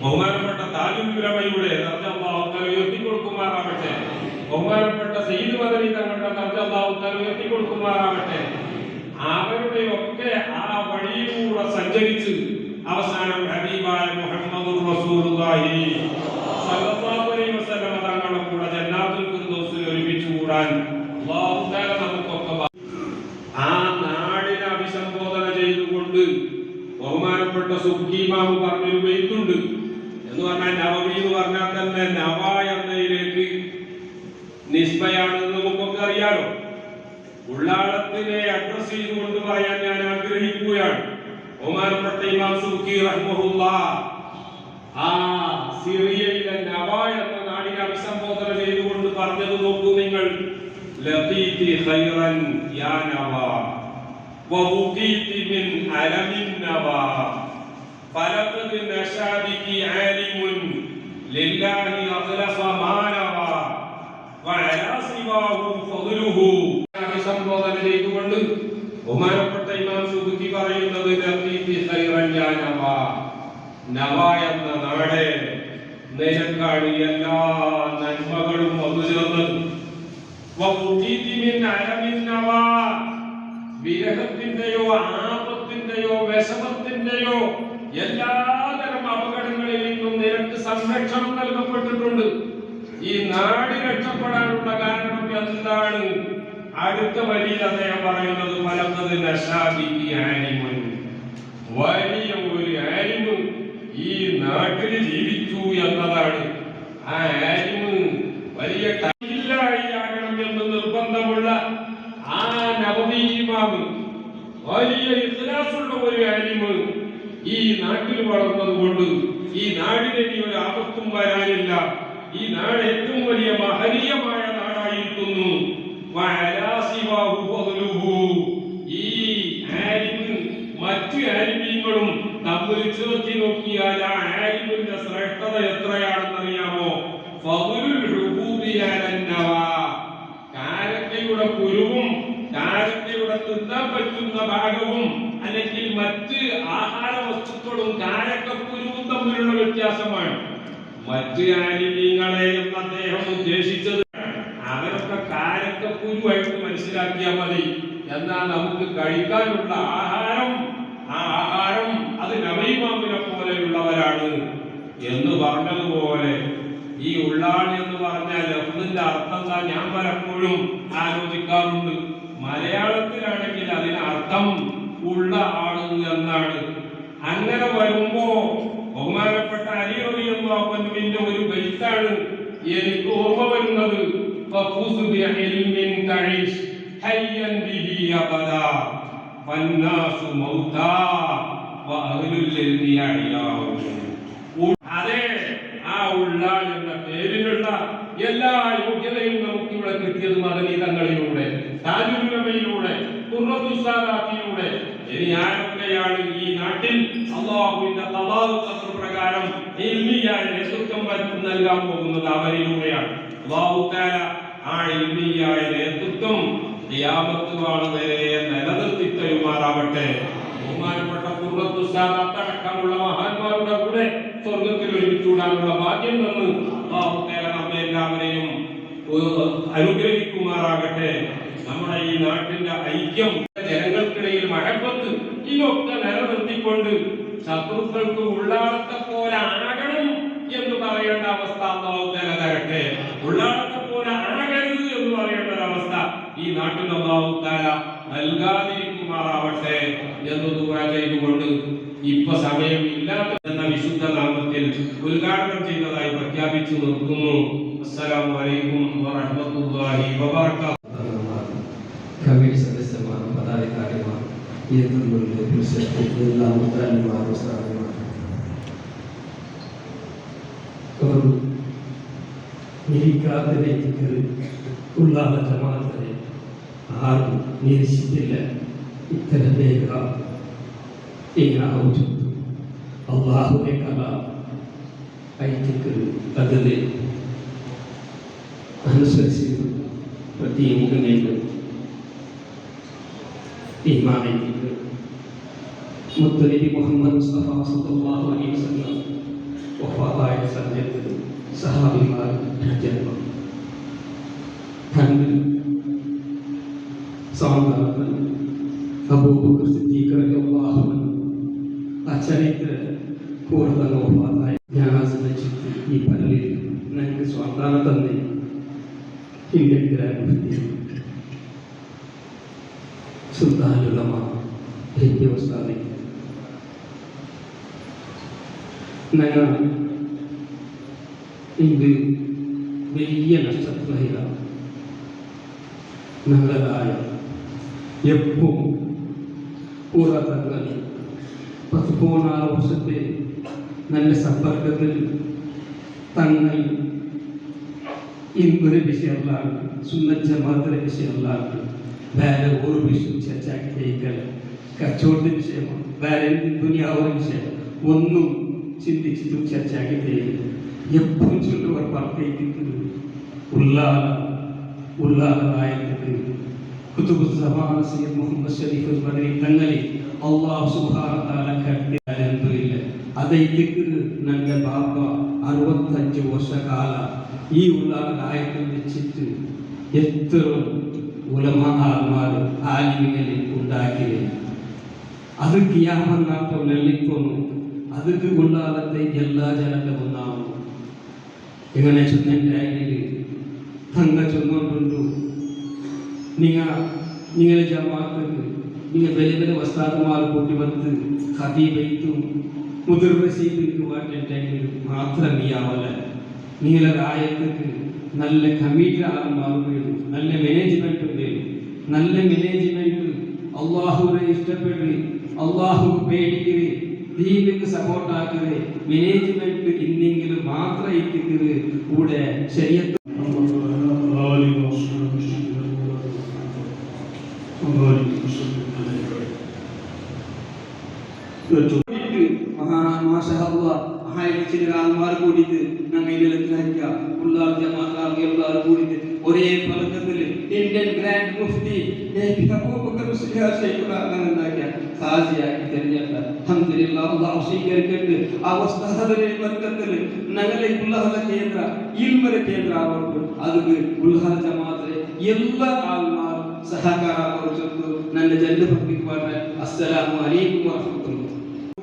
Speaker 4: ബഹുമാനപ്പെട്ട താജുൽ ഉലമയുടെ ദർജ അല്ലാഹു തആല ഉയർത്തി കൊടുക്കുമാറാവട്ടെ. ബഹുമാനപ്പെട്ട സയ്യിദ് മദനി തങ്ങളുടെ ദർജ അല്ലാഹു തആല ഉയർത്തി കൊടുക്കുമാറാവട്ടെ. അവരുടെ ഒക്കെ ആ വഴിയിലൂടെ സഞ്ചരിച്ച് അവസാനം ഹബീബായ മുഹമ്മദുർ റസൂലുള്ളാഹി സ്വല്ലല്ലാഹു അലൈഹി വസല്ലം തങ്ങളുടെ കൂടെ ജന്നാത്തുൽ ഫിർദൗസിൽ ഒരുമിച്ച് കൂടാൻ അല്ലാഹു തആല നമുക്കൊക്കെ ആ നാടിനെ അഭിസംബോധന ചെയ്തുകൊണ്ട് ബഹുമാനപ്പെട്ട സുബ്ഹി ഇമാം പറഞ്ഞൊരു ബൈത്തുണ്ട്. എന്ന് പറഞ്ഞാൽ നവവി എന്ന് പറഞ്ഞാൽ തന്നെ നവ എന്നതിലേക്ക് നിസ്ബയാണെന്ന് നമുക്കൊക്കെ അറിയാലോ. ഉള്ളാളത്തിനെ അഡ്രസ് ചെയ്തുകൊണ്ട് പറയാൻ ഞാൻ ആഗ്രഹിക്കുകയാണ്. ബഹുമാനപ്പെട്ട ഇമാം സുബ്ഹി റഹ്മഹുല്ലാഹ് ആ സിറിയയിലെ നവ എന്ന നാടിനെ അഭിസംബോധന ചെയ്തുകൊണ്ട് പറഞ്ഞത് നോക്കൂ നിങ്ങൾ. ലഖീതി ഖൈറൻ യാ നവ വബുഖീതി മിൻ അലമിൻ നവ ഫലഖദ് നശാബികി ആലിമുൻ ലില്ലാഹി അഖ്ലസ മാ നവ വഅലാ സിവാഹു ഫദ്ലുഹു. അഭിസംബോധന ചെയ്തുകൊണ്ട് ബഹുമാനപ്പെട്ട ഇമാം സുബ്ഹി പറയുന്നത് ലഖീതി ഖൈറൻ യാ നവ, നവ എന്ന നാട് നിനക്കാണ് എല്ലാ നന്മകളും വന്നുചേർന്നത്. വിരഹത്തിന്റെയോ ആപത്തിന്റെയോ വിഷമത്തിന്റെയോ എല്ലാതരം അപകടങ്ങളിൽ നിന്നും നിനക്ക് സംരക്ഷണം നൽകപ്പെട്ടിട്ടുണ്ട്. ഈ നാട് രക്ഷപ്പെടാനുള്ള കാരണം എന്താണ്? അടുത്ത വരിയിൽ അദ്ദേഹം പറയുന്നത് ഫലഖദ് നശാബികി ആലിമുൻ, വലിയ ഒരു ആലിമ് ഈ നാട്ടിൽ ജീവിച്ചു എന്നതാണ്. ആ ആലിമ് വലിയ എന്ന് നിർബന്ധമുള്ള ആ നബവി ഇമാമ്, വലിയ ഇഖ്ലാസുള്ള ഒരു ആലിമ് ഈ നാട്ടിൽ വളർന്നത് കൊണ്ട് ഈ നാടിന് ഇനി ഒരു ആപത്തും വരാനില്ല. ഈ നാട് ഏറ്റവും വലിയ മഹനീയമായ നാടായി ഉണ്ടായിരിക്കുന്നു. ഈ ആലിമ് മറ്റു ആലിമീങ്ങളും തമ്മിൽ ചേർത്തി നോക്കിയാൽ ആ ആലിമിന്റെ ശ്രേഷ്ഠത എത്രയാണെന്നറിയാമോ? കാരക്കയുടെ കുരുവും കാരക്കയുടെ തിന്നാൻ പറ്റുന്ന ഭാഗവും അല്ലെങ്കിൽ മറ്റ് ആഹാര വസ്തുക്കളും കാരക്കക്കുരുവും തമ്മിലുള്ള വ്യത്യാസമാണ്. മറ്റ് ആലിമീങ്ങളെയും അദ്ദേഹം ഉദ്ദേശിച്ചത് അവരൊക്കെ കാരക്കക്കുരുവായിട്ട് മനസ്സിലാക്കിയാൽ മതി. എന്നാൽ നമുക്ക് കഴിക്കാനുള്ള ആഹാരം, ആ ആഹാരം അത് നബിമാമിനെ പോലെയുള്ളവരാണ് എന്ന് പറഞ്ഞതുപോലെ ഈ ഉള്ളാൾ എന്ന് പറഞ്ഞാൽ ലഫ്ദിന്റെ അർത്ഥം എന്താ? ഞാൻ പലപ്പോഴും ആലോചിക്കാറുണ്ട്. മലയാളത്തിലാണെങ്കിൽ അതിന് അർത്ഥം ഉള്ള ആള് എന്നാണ്. അങ്ങനെ വരുമ്പോ ബഹുമാനപ്പെട്ട അലി റളിയല്ലാഹു അൻഹുവിന്റെ ഒരു ബൈത്താണ് എനിക്ക് ഓർമ്മ വരുന്നത്. ഫഫൂസ് ബിഇൽമിൻ തഈഷ് ഹയ്യൻ ബിഹി അബദാ വന്നാസു മൗതാ വഅഹ്ലുൽ ഇൽമി അഹ്യാഉ. അതെ, ആ ഉള്ളാൾ എന്ന പേരിലുള്ള എല്ലാ യോഗ്യതയും നമുക്ക് ഇവിടെ കിട്ടിയത് മദനീതങ്ങളിലൂടെ, താജുലുലമയിലൂടെ, ഖുർറത്തുസ്സാദാത്തിലൂടെ. ഇനി ആരൊക്കെയാണ് ഈ നാട്ടിൽ അല്ലാഹുവിന്റെ ഖദാഉ ഖദർ പ്രകാരം ഇൽമിയായ നേതൃത്വം നൽകാൻ പോകുന്നത്? അവരിലൂടെയാണ്. അല്ലാഹു തആല ആ ഇൽമിയായ നേതൃത്വം ഖിയാമത്ത് നാൾ വരെ നിലനിർത്തി തരുമാറാവട്ടെ. ബഹുമാനപ്പെട്ട ഖുർറത്തുസ്സാദാത്ത് അടക്കമുള്ള മഹാന്മാരുടെ കൂടെ സ്വർഗത്തിൽ ഒരുമിച്ചുകൂടാനുള്ള ഭാഗ്യം തന്ന് അല്ലാഹു തആല നമ്മെ എല്ലാവരെയും അനുഗ്രഹിക്കുമാറാകട്ടെ. നമ്മുടെ ഈ നാട്ടിന്റെ ഐക്യം, ജനങ്ങൾക്കിടയിൽ മഹബത്ത്, ഇതൊക്കെ നിലനിർത്തിക്കൊണ്ട് ശത്രുക്കൾക്ക് ഉള്ളാളത്തെ പോലെ ആകണം എന്ന് പറയേണ്ട അവസ്ഥ അല്ലാഹു തആല തരട്ടെ. ഉള്ളാളത്തെ പോലെ ആകരുത് എന്ന് പറയേണ്ട ഒരവസ്ഥ ഈ നാട്ടിൽ അല്ലാഹു തആല നൽകാതിരിക്കുമാറാവട്ടെ എന്ന് ദുആ ചെയ്തുകൊണ്ട് ഇപ്പൊ സമയമില്ലാത്ത എന്ന വിശുദ്ധ നാമത്തിൽ ഉദ്ഘാടനം ചെയ്തതായി പ്രഖ്യാപിച്ചു നിർത്തുന്നു. അസ്സലാമു അലൈക്കും വറഹ്മത്തുള്ളാഹി വബറകാതുഹു.
Speaker 5: കമ്മിറ്റി സദസ്യന്മാർ, പദാധികാരിമാർ, എല്ലാ മുദ്രാന്മാരും നിരീക്കാത്തിലേക്ക് ഉള്ള ജമാഅത്തിനെ ആരും നിരീക്ഷിച്ചില്ല. ഇത്തരം രേഖ അള്ളാഹുവിനെ കല ഐക്യക്ക് അതിലെ അനുസരിച്ച് പ്രതി മുഖനേക്ക് ഈമാനിലേക്ക് മുത്തനബി മുഹമ്മദ് മുസ്തഫ സല്ലല്ലാഹു അലൈഹി വസല്ലം വഫാത്തായ സമയത്ത് സഹാബിമാർ ജന്മം തങ്ങൾ സാധാരണ അബൂബക്കർ സിദ്ദീഖ് റളിയല്ലാഹു അൻഹു ആ ചരിത്ര പൂർണ്ണ വഫാത്തായ ജനാസ വെച്ചിട്ട് ഈ പള്ളിയിൽ ഞങ്ങൾക്ക് സ്വാഗതം തന്നെ ഇന്ത്യൻ സുൽത്താനുലമ ഉസ്താദി ഞങ്ങൾ ഇത് വലിയ നഷ്ടത്തിലായില്ല. ഞങ്ങളതായ എപ്പോൾ പൂർവ്വതങ്ങളിൽ 14 വർഷത്തെ നല്ല സമ്പർക്കത്തിൽ തങ്ങൾ ഒരു വിഷയമുള്ളതാണ്, സുന്നത്ത് ജമാഅത്തിന്റെ വിഷയമുള്ളതാണ്. വേറെ ഒരു വിഷയം ചർച്ചയാക്കിയിരിക്കൽ കച്ചവടത്തിന്റെ വിഷയമാണ്, വേറെ ദുനിയാവുന്ന വിഷയം ഒന്നും ചിന്തിച്ചിട്ടും ചർച്ചയാക്കിയിട്ടില്ല. എപ്പോഴും ചൊല്ലുവർ പറഞ്ഞിരിക്കുന്നത് ഉള്ളാളായതിന് കുതുബുസ്സമാന സയ്യിദ് മുഹമ്മദ് ഷരീഫ് ബദരി തങ്ങളെ അല്ലാഹു സുബ്ഹാനഹു വ തആല കൽപ്പില്ല. അതേക്ക് നല്ല ബാപ്പ 65 വർഷകാല ഈ ഉള്ളാളായത്തിൽ വെച്ചിട്ട് എത്ര ഉലമാമാർ ആലിമികളെ ഉണ്ടാക്കിയത്. അത് ഖിയാമത്ത് നാട്ടോ നെല്ലിക്കൊന്നു ಅದಕ್ಕೆ ಉಳ್ಳಾಲತ್ತೆ ಎಲ್ಲ ಜನಕ್ಕೆ ನಾವು ഇങ്ങനെ ചൊന്നിട്ടായെങ്കിൽ തങ്ങ ചൊന്നുകൊണ്ടുണ്ടു നിങ്ങളെ ജമാഅത്ത് നിങ്ങൾ വലിയ വലിയ വസ്താദുമാർ കൂട്ടി വന്ന് ഖതീബൈത്തും മുതിർ റസീദിക്ക് വാട്ടെങ്കിൽ മാത്രം നീയാവല്ല. നിങ്ങളെ രായത്തേക്ക് നല്ല കമ്മിറ്റി ആളുമാർ വേണം, നല്ല മാനേജ്മെന്റ് വേണം. നല്ല മാനേജ്മെന്റ് അള്ളാഹുവിനെ ഇഷ്ടപ്പെട്ട് അള്ളാഹു പേടിക്കരുത്, ദീനിക്ക് സപ്പോർട്ട് ആക്കരുത്. മാനേജ്മെന്റ് ഇന്നെങ്കിലും മാത്രം കൂടെ ശരീഅത്ത് കൂടിയിട്ട് ഞങ്ങൾ എല്ലാവരും കൂടിയിട്ട് ഒരേ പലക്കത്തിൽ ഇന്ത്യൻ ഗ്രാൻഡ് മുഫ്തി ഹാജിയാക്കി തിരഞ്ഞെടുത്ത അൽഹംദുലില്ലാഹ് അല്ലാഹു സ്വീകരിക്കട്ടെ. ആ വസ്തഹദരെ ബർക്കത്തിൽ ഞങ്ങളെ ഉള്ളഹല കേന്ദ്ര ഇൽമര കേന്ദ്ര ആവട്ടെ. അത് ഉള്ളഹല ജമാഅത്തിലെ എല്ലാ ആൾമാർ സഹകാര കൊടുത്തു ನನ್ನ ಜಲ್ಲು ಪಬ್ಲಿಕ್ ಅಸ್ಸಲಾಮು ಅಲೈಕುಂ ವರಹಮತುಲ್ಲಾಹ್.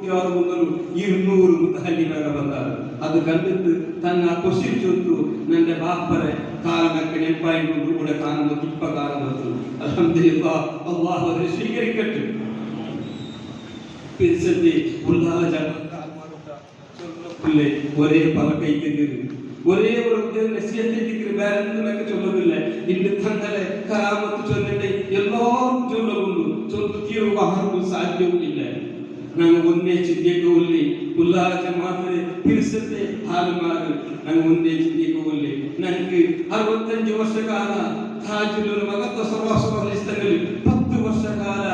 Speaker 5: 200 ಮುತಹಲ್ಲಿಮರ ಬಂದರು. ಅದು ಕಂಡಿದ್ದು ತನ್ನ ಕೊಸಿರು ಚೊತ್ತು ನನ್ನ ಬಾಪರೆ ಕಾಲಕ್ಕೆ ನೆನಪಾಯಿಕೊಂಡು ಕೂಡ ಕಾಣಲು ಕಿಪ್ಪ ಕಾಲ ಬಂತು. ಅಲ್ಹಮ್ದುಲಿಲ್ಲಾಹ್ ಅಲ್ಲಾಹು ಅದನ್ನು ಸ್ವೀಕರಿಕಟ್ಟು. പിരിച്ചെത്തി ഉള്ളാഹ ജമാഅത്തിലെ ഒരേ പലകൈക്ക് ഒരേ ഒരു നസിഹത്തിലേക്ക് വേറെന്തൊക്കെ ചൊല്ലുന്നില്ല. ഇന്ന് തങ്ങളെ കറാമത്ത് ചൊല്ലിട്ട് എല്ലാവരും ചൊല്ലുന്നു. ചൊല്ലു തീരുക ആർക്കും സാധ്യവുമില്ല. ഞങ്ങൾ ഒന്നേ ചിന്തിക്കുകയില്ലേ ഉള്ളാഹ ജമാഅത്തിലെ പിരിച്ചത്തെ ഹാലുമാർ ഞങ്ങൾ ഒന്നേ ചിന്തിക്കുകയില്ലേ. ഞങ്ങൾക്ക് 65 വർഷക്കാല താജുൽ മഗത്ത സർവസ്വലിസ്തങ്ങളിൽ 10 വർഷക്കാല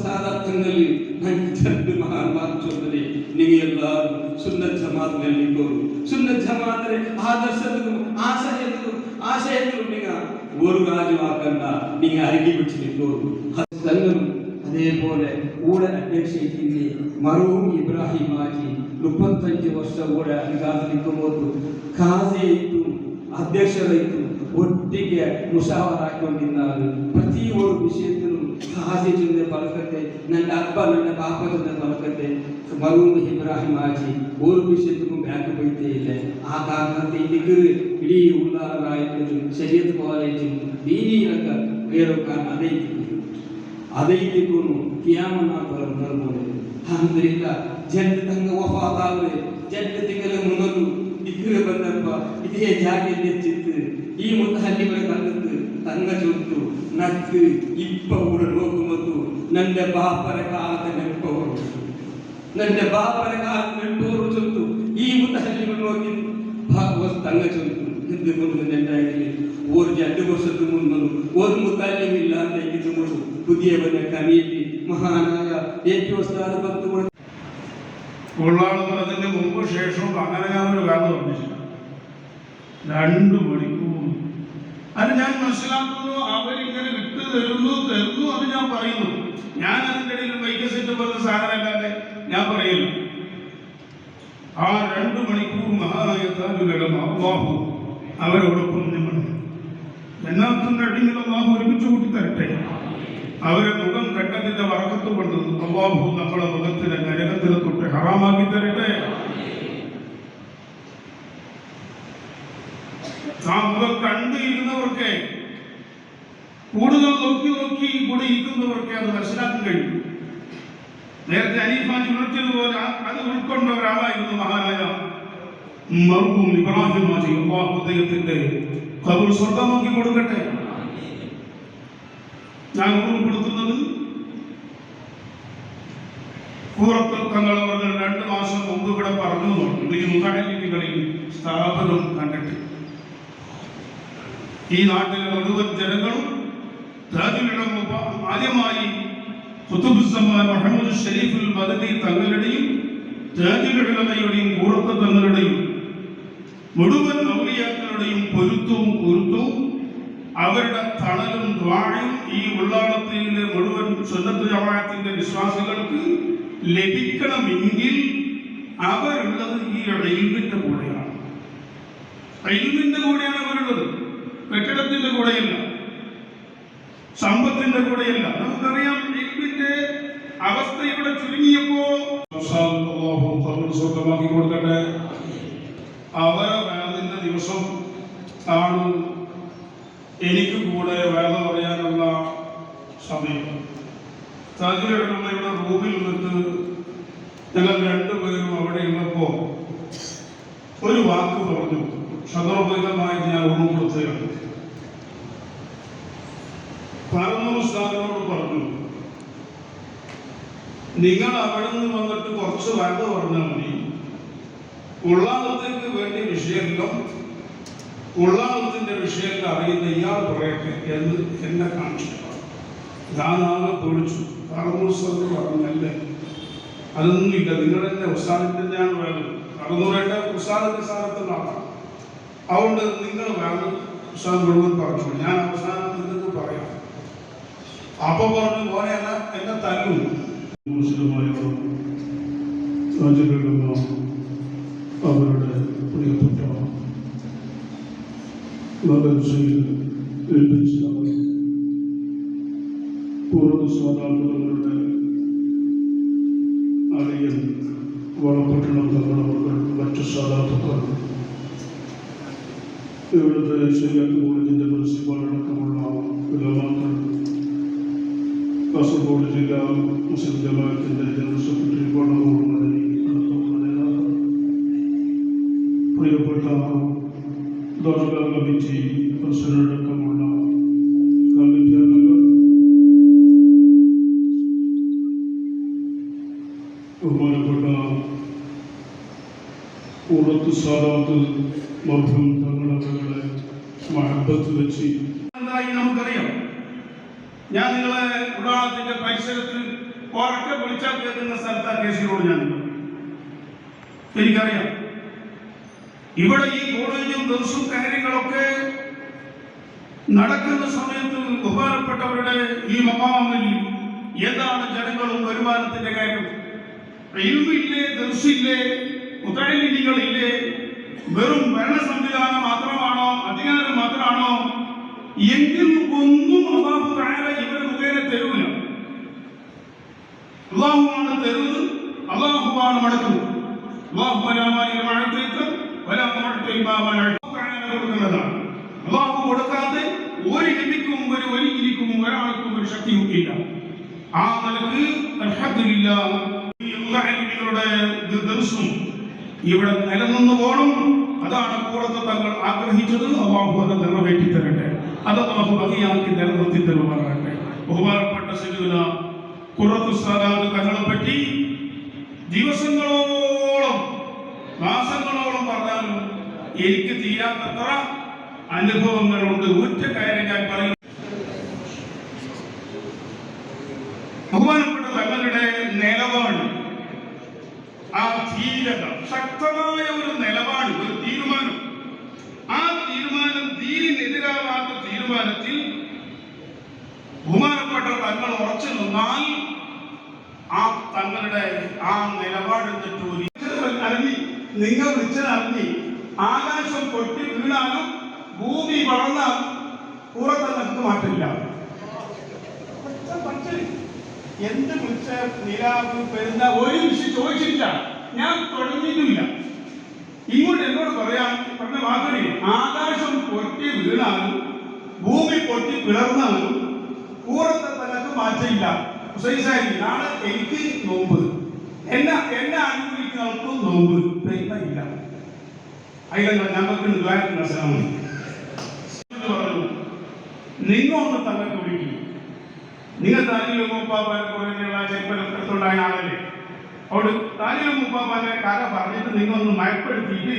Speaker 5: സാദാത്തങ്ങളിൽ ഞങ്ങൾക്ക് മഹാന്മാർ ചൊല്ലി നിങ്ങൾ എല്ലാവരും സുന്നത്ത് ജമാഅത്തിലേക്ക് പോകും. സുന്നത്ത് ജമാഅത്തിലെ ആദർശത്തിലും ആശയത്തിലും നിങ്ങൾ ഒരു രാജവാക്കണ്ട നിങ്ങൾ അരങ്ങി പിടിച്ചിട്ടുള്ളൂ. അതേപോലെ കൂടെ അധ്യക്ഷയിലെ മറൂം ഇബ്രാഹിം ഹാജി 35 വർഷം കൂടെ അധികാരത്തിൽ നിൽക്കുമ്പോൾ ഖാസിയായിട്ടും അധ്യക്ഷരായിട്ടും ഒറ്റയ്ക്ക് മുഷാവറാക്കിക്കൊണ്ടിരുന്നാണ്. പ്രതി ഒരു വിഷയത്തിലും ഖാസി ചൊല്ലിയ പലക്കത്തെ ನನ್ನ ಅಪ್ಪ ನನ್ನ ಪಾಪ ಚೊಲ್ಲ ಪಲಕತೆ ಮರೂಮ್ ಇಬ್ರಾಹಿಂ ಹಾಜಿ ഒരു വിഷയത്തിലും ബാക്ക് പോയിട്ടേ ഇല്ല. ആ കാരണത്തെ ഇടീ ഉള്ളാറായിട്ടും ശരീരത്ത് കോളേജും ദീനിയിലൊക്കെ വേറൊക്കാൻ അതൈത്തിക്കുന്നു കിയാമന പറഞ്ഞത്. അൽഹംദുലില്ലാഹ് ജണ്ട് തങ്ക വഫാതാവേ ജണ്ട് തിങ്കല മുനಲು ദിക്റ് ಬಂದಪ್ಪ ಇದೇ ಜಾಗದಲ್ಲಿ ಚಿತ್ತು ಈ ಮುತಹಲ್ಲಿಗಳ ಕಣ್ಣತ್ತು ತಂಗ ಚೊತ್ತು ನಕ್ಕು ಇಪ್ಪ ಊರ ನೋಕುಮತ್ತು ನನ್ನ ಬಾಪರ ಕಾಲದ ನೆನಪವರು ನನ್ನ ಬಾಪರ ಕಾಲದ ನೆನಪವರು ಚೊತ್ತು ಈ ಮುತಹಲ್ಲಿಗಳ ನೋಕಿ ಭಾಗವತ್ ತಂಗ ಚೊತ್ತು ಹಿಂದೆ ಮುಂದೆ ನೆಂದಾಗಲಿ ഒരു 2 വർഷത്തിന് മുൻപ് ഒരു മുത്താലിമില്ല എന്ന് പുതിയ കമ്മിറ്റി മഹാനായ ഏറ്റവും സ്ഥാനത്ത്
Speaker 6: ഉള്ളാളുന്നതിന് മുമ്പ് ശേഷവും അങ്ങനെ ഞാനൊരു കഥ പറഞ്ഞില്ല. 2 മണിക്കൂർ അത് ഞാൻ മനസ്സിലാക്കുന്നു. അവരിങ്ങനെ വിട്ടു തരുന്നു അത് ഞാൻ പറയുന്നു. ഞാൻ അതിൻ്റെ ഇടയിൽ വൈകസിറ്റ് പറഞ്ഞ സാധനമല്ലാതെ ഞാൻ പറയുന്നു. ആ 2 മണിക്കൂർ മഹാനായ താജുലം അല്ലാഹു അവരോടൊപ്പം നമ്മൾ എന്നാത്തിന്റെ അടിയിൽ അല്ലാഹു ഒരുമിച്ച് കൂട്ടി തരട്ടെ. അവരെ മുഖം കണ്ടതിന്റെ വറക്കത്ത് കൊണ്ട് അല്ലാഹു നമ്മളെ മുഖത്തിന് നരകത്തിന് തൊട്ട് ഹറാമാക്കി തരട്ടെ. ആ മുഖം കണ്ടിരുന്നവർക്ക് കൂടുതൽ നോക്കി കൂടെ ഇരിക്കുന്നവർക്ക് അത് മനസ്സിലാക്കാൻ കഴിയും. നേരത്തെ അനീഫാജി ഉണർത്തിയതുപോലെ അത് ഉൾക്കൊണ്ട ഒരാളായിരുന്നു മഹാനായ മർഹൂം ഇബ്രാഹിം ഹാജി. അല്ലാഹു അദ്ദേഹത്തിന്റെ ഖബർ സ്വർഗ്ഗമാക്കി കൊടുക്കട്ടെ. ഞാൻ ഓർമ്മപ്പെടുത്തുന്നത് കൂറത്തിൽ തങ്ങളെ പറഞ്ഞ 2 മാസം മുമ്പ് ഇവിടെ പറഞ്ഞു ഈ മുതഹല്ലികളിൽ സ്ഥാപനം കണ്ടിട്ട് ഈ നാട്ടിലെ മുഴുവൻ ജനങ്ങളും താജുലുലമ ആദ്യമായി ഖുതുബുസ്സമാൻ മുഹമ്മദ് ഷരീഫുൽ മദനി തങ്ങളുടെയും താജുലുലമയുടെയും കൂറത്ത് തങ്ങളുടെയും മുഴുവൻ ഔലിയാക്കളുടെയും പൊരുത്തവും അവരുടെ തണലും ദ്വാഴയും ഈ ഉള്ളാളത്തിലെ മുഴുവൻ സുന്നത്ത് ജമാഅത്തിന്റെ വിശ്വാസികൾക്ക് ലഭിക്കണമെങ്കിൽ അവരുള്ളത് ഈ ഇൽമിന്റെ കൂടെയാണ്. ഇൽമിന്റെ കൂടെയാണ് അവരുള്ളത്. കെട്ടിടത്തിന്റെ കൂടെയല്ല, സമ്പത്തിന്റെ കൂടെയല്ല. നമുക്കറിയാം ഇൽമിന്റെ അവസ്ഥ ഇവിടെ ചുരുങ്ങിയപ്പോ സ്വന്തമാക്കി കൊടുക്കട്ടെ. അവരെ വേദന്റെ ദിവസം ആണ് എനിക്ക് കൂടെ വേദ പറയാനുള്ള സമയം. താജുലുലമയുടെ റൂമിൽ നിന്നിട്ട് ഞങ്ങൾ 2 പേരും അവിടെ ഉള്ളപ്പോ ഒരു വാക്ക് പറഞ്ഞു. സന്ദർഭമായി ഞാൻ ഓർമ്മപ്പെടുത്തുകയാണ്. ഉസ്താദിനോട് പറഞ്ഞു, നിങ്ങൾ അവിടെ നിന്ന് വന്നിട്ട് കുറച്ച് വേദ പറഞ്ഞാൽ മതി. ഉള്ളാളത്തേക്ക് വേണ്ടിയ വിഷയമില്ല, ഉള്ളാളത്തിന്റെ വിഷയത്തിൽ അറിയുന്ന ഇയാൾ പറയട്ടെ എന്ന് എന്നെ കാണിച്ചു. ഞാനാകെ പൊളിച്ചു. പറഞ്ഞല്ലേ അതൊന്നുമില്ല. നിങ്ങൾ തന്നെ ഉസ്താദിന് തന്നെയാണ് വേണ്ടത്. കടന്നൂരേണ്ട ഉസ്താദിന്റെ സ്ഥാനത്ത് നടക്കണം. അതുകൊണ്ട് നിങ്ങൾ വേണം ഉസ്താദ് മുഴുവൻ പറഞ്ഞു. ഞാൻ അവസാനം നിങ്ങൾക്ക് പറയാം. അപ്പൊ പറഞ്ഞു മോനെ എന്നെ തല്ലും. മുസ്ലിമായോടും അവരുടെ പ്രിയപ്പെട്ട പൂർവ്വ സാധാരണങ്ങളുടെ അളിയൻ വളപട്ടണം തങ്ങളവർക്ക് മറ്റു സാധാരണക്കാർ ഇവിടുത്തെ ശരിയാത്ത കോളേജിൻ്റെ പ്രിൻസിപ്പാൾ അടക്കമുള്ള ഉലമാക്കൾ, കാസർഗോഡ് ജില്ലാ മുസ്ലിം ജമാഅത്തിന്റെ ജനറൽ സെക്രട്ടറി പള്ളമൂർ അടക്കമുള്ള നേതാക്കൾ, പ്രിയപ്പെട്ട ദർഗാ കമ്മിറ്റി പ്രസിഡന്റ് അടക്കമുള്ള കമ്മിറ്റി അംഗങ്ങൾ, ബഹുമാനപ്പെട്ട ഉറത്ത് സാദാത്ത് മർഹൂം തങ്ങളെ മഹബത്ത് വെച്ച് എന്തായി നമുക്കറിയാം. ഞാൻ നിങ്ങളെ ഉടാളത്തിന്റെ പരിസരത്ത് ഉറക്കെ വിളിച്ചാൽ കേൾക്കുന്ന സ്ഥലത്ത് ആ കേസിനോട് ഞാൻ എനിക്കറിയാം. ഇവിടെ ഈ കോളേജും ദിവസവും കാര്യങ്ങളൊക്കെ നടക്കുന്ന സമയത്ത് ബഹുമാനപ്പെട്ടവരുടെ ഈ മഖാമിൽ എന്താണ് ജനങ്ങളും വരുമാനത്തിന്റെ കാര്യം? ഇൽമില്ലേ, ദർസില്ലേ, മുതഅല്ലിമികളില്ലേ? വെറും ഭരണ സംവിധാനം മാത്രമാണോ, അധികാരം മാത്രമാണോ? എങ്കിൽ ഒന്നും അല്ലാഹു തആല ഇവരെ മുഖേന തരൂല. അല്ലാഹുവാണ് തരുന്നത്, അല്ലാഹുവാണ് മടക്കുന്നത്. അല്ലാഹു കൊടുക്കാതെ ഒരു നബിക്കും ഒരു വലിയക്കും ഒരാൾക്കും ഒരു ശക്തിയും ഇല്ല. ആ നിലക്ക് അൽഹംദുലില്ലാഹ് ദിവസവും ഇവിടെ നിലനിന്ന് പോകണം. അതാണ് കൂടത്തെ തങ്ങൾ ആഗ്രഹിച്ചത്. അല്ലാഹു അത് നിറവേറ്റി തരട്ടെ. അത് അല്ലാഹു ഭംഗിയാക്കി നിലനിർത്തി തരുമാറാകട്ടെ. ബഹുമാനപ്പെട്ട സയ്യിദുന ഖുറത്തു സാദാത്ത് തങ്ങളെ പറ്റി ദിവസങ്ങളോളം മാസങ്ങളോളം പറഞ്ഞാലും എനിക്ക് തീരാത്തത്ര അനുഭവങ്ങളുണ്ട്. ഒറ്റ കാര്യം ഞാൻ പറയും. ബഹുമാനപ്പെട്ട തങ്ങളുടെ നിലപാട്, ആ ധീരത, ശക്തമായ ഒരു നിലപാട്, ഒരു തീരുമാനം, ആ തീരുമാനം ദീനിനെതിരാവാത്ത തീരുമാനത്തിൽ ബഹുമാനപ്പെട്ട തങ്ങൾ ഉറച്ചു നിന്നാൽ ആ തങ്ങളുടെ ആ നിലപാട് അറിഞ്ഞി, നിങ്ങൾ വിളിച്ചതറിഞ്ഞി, ആകാശം പൊട്ടി വീണാലും ഭൂമി വളർന്നാലും പുറത്ത് നമുക്ക് മാറ്റില്ല. എന്ത് വിളിച്ച നിലാവ് പെരുന്ന ഒരു വിഷയം ചോദിച്ചില്ല, ഞാൻ തുടങ്ങിയിട്ടുമില്ല. ഇങ്ങോട്ട് എന്നോട് പറയാൻ പറഞ്ഞ വാക്കടി, ആകാശം പൊട്ടി വീണാലും ഭൂമി പൊട്ടി പിളർന്നാലും പുറത്തെ തനക്ക് മാറ്റമില്ല. നാളെ എനിക്ക് നോമ്പ്, എന്നെ അനുകൂലിക്കുന്നവർക്കും നോമ്പ് ഇല്ല. അതിനെ ഞങ്ങൾക്ക് പറഞ്ഞു, നിങ്ങളൊന്ന് തങ്ങൾക്ക് വിളിക്കും. നിങ്ങൾ താലിലും മുപ്പാപ്പാനെ കുറേയുള്ള ചെറുപ്പത്തുണ്ടായ ആളല്ലേ. അവിടെ താലിലും മുപ്പാപ്പാന്റെ കഥ പറഞ്ഞിട്ട് നിങ്ങളൊന്ന് മയപ്പെടുത്തിയിട്ട്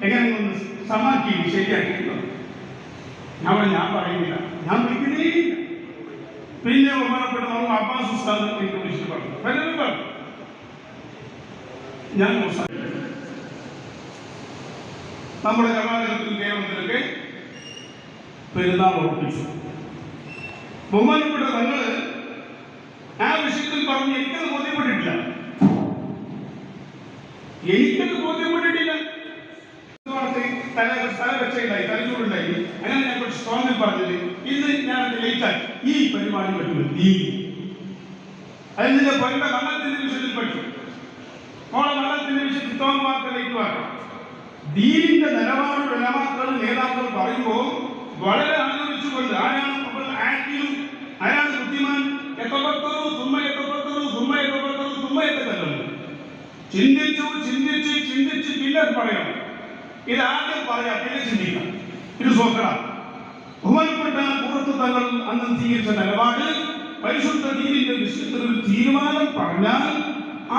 Speaker 6: എങ്ങനെ ഒന്ന് സമാക്കി ശരിയാക്കിയിട്ടുണ്ടോ? ഞാൻ പറയുന്നില്ല, ഞാൻ വിളിക്കുന്നേ. പിന്നെ ബഹുമാനപ്പെട്ട നമ്മൾ അബ്ബാസ് ഉസ്താദ് എനിക്ക് വിളിച്ചിട്ട് പറഞ്ഞു, പലരും പറഞ്ഞു. ഞാൻ നമ്മുടെ കർണാടകത്തിൽ കേരളത്തിലൊക്കെ പെരുന്നാൾ ഉറപ്പിച്ചു. ബഹുമാനപ്പെട്ട തങ്ങള് ആ വിഷയത്തിൽ പറഞ്ഞ് എനിക്കത് ബോധ്യപ്പെട്ടിട്ടില്ല. തലവെച്ചുണ്ടായി, തലച്ചോറുണ്ടായി. അങ്ങനെ ഞാൻ കുറച്ച് സ്ട്രോങ്ങിൽ പറഞ്ഞത് ഇന്ന് ഞാൻ ലേറ്റായി. ഈ പരിപാടി പറ്റുമോ? അതിന്റെ പണ്ട മരണത്തിന്റെ വിഷയത്തിൽ പറ്റും. മോളെ മരണത്തിന്റെ വിഷയത്തിൽ തോന്നുവാക്കളിലേക്ക് വാക്കാം. ദീനിന്റെ നിലപാട് ഉലമാക്കൾ, നേതാക്കൾ പറയുമ്പോൾ വളരെ ആലോചിച്ചുകൊണ്ട് ആരാണ് ആരാണ് ബുദ്ധിമാൻ, ചിന്തിച്ച് പിന്നെ പറയാം. ഇത് ആദ്യം പറയാം, പിന്നെ ചിന്തിക്കാം. ഇത് സോക്കറ. ബഹുമാനപ്പെട്ട പുറത്തു തങ്ങൾ അന്ന് സ്വീകരിച്ച നിലപാട്, പരിശുദ്ധ ദീനിന്റെ വിശുദ്ധ ഒരു തീരുമാനം പറഞ്ഞാൽ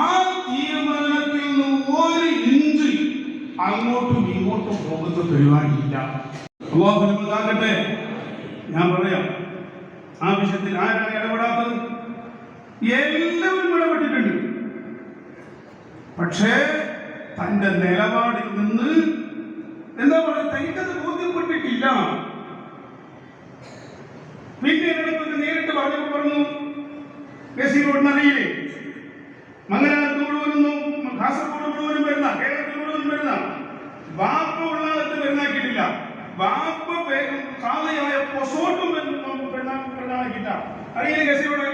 Speaker 6: ആ തീരുമാനത്തിൽ നിന്ന് ഒരു ഇഞ്ച് അങ്ങോട്ടും ഇങ്ങോട്ടും പോകുന്ന പരിപാടിയില്ല. അല്ലാഹു നമ്മൾക്കാകട്ടെ. ഞാൻ പറയാം, ആ വിഷയത്തിൽ ആരാണ് ഇടപെടാത്തത്? എല്ലാവരും ഇടപെട്ടിട്ടുണ്ട്. പക്ഷേ തന്റെ നിലപാടിൽ നിന്ന് എന്താ പറയുക, തനിക്കത് ബോധ്യപ്പെട്ടിട്ടില്ല. പിന്നെ എന്നോട് നേരിട്ട് പറഞ്ഞു അറിയില്ലേ, മംഗലാപുരത്ത് മുഴുവനൊന്നും കാസർഗോഡ് മുഴുവനും വരുന്ന, കേരളത്തിൽ മുഴുവനും വരുന്ന വാപ്പ ഉള്ളാകത്ത് പെരുന്നാക്കിയിട്ടില്ല. വാപ്പ സാധയായ പൊസോട്ടും പെരുന്നാക്കിയിട്ട അറിയില്ലേ കേസിലൂടെ.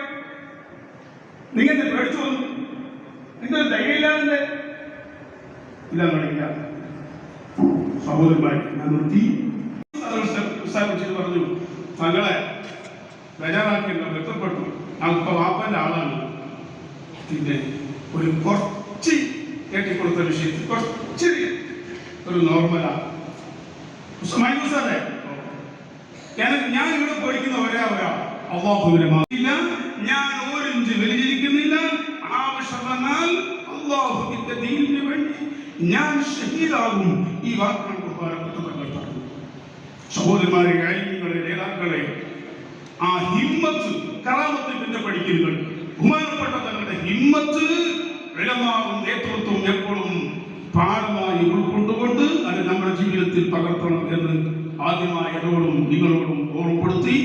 Speaker 6: നിങ്ങൾ പേടിച്ചു വന്നു, നിങ്ങൾ ധൈര്യമില്ലാതെ ഇല്ല. സഹോദരന്മാർ, ഞാൻ നിർത്തി പറഞ്ഞു, മകളെ ബേജാറാക്കില്ല, വ്യക്തപ്പെട്ടു, ഞങ്ങൾക്ക് വാപ്പന്റെ ആളാണ്. പിന്നെ ഒരു കുറച്ച് കെട്ടിക്കൊടുത്ത വിഷയത്തിൽ കുറച്ച് ഒരു നോർമലാണ്. ഞാൻ ഇവിടെ പഠിക്കുന്ന ഒരാൾ അള്ളാഹുവിനെ മാറില്ല, ഞാൻ ഓരഞ്ച് വലിച്ചിരിക്കുന്നില്ല. ആവശ്യം വന്നാൽ അള്ളാഹുവിന്റെ ദീനിന് വേണ്ടി ഞാൻ ഷഹീദാകും. ഈ വാക്കാണ് ബഹുമാനപ്പെട്ട തങ്ങൾ പറഞ്ഞു. സഹോദരന്മാരെ, ആലിമീങ്ങളെ, നേതാക്കളെ, ആ ഹിമ്മത്ത് കറാമത്ത് പിന്നെ പഠിക്കുന്നത് ബഹുമാനപ്പെട്ട തങ്ങളുടെ ഹിമ്മത്ത് വിലമാവും നേതൃത്വം എപ്പോഴും പാഠമായി ഉൾക്കൊണ്ടുകൊണ്ട് അത് നമ്മുടെ ജീവിതത്തിൽ പകർത്തണം എന്ന് ആദ്യമായി എന്നോടും നിങ്ങളോടും ഓർമ്മപ്പെടുത്തി.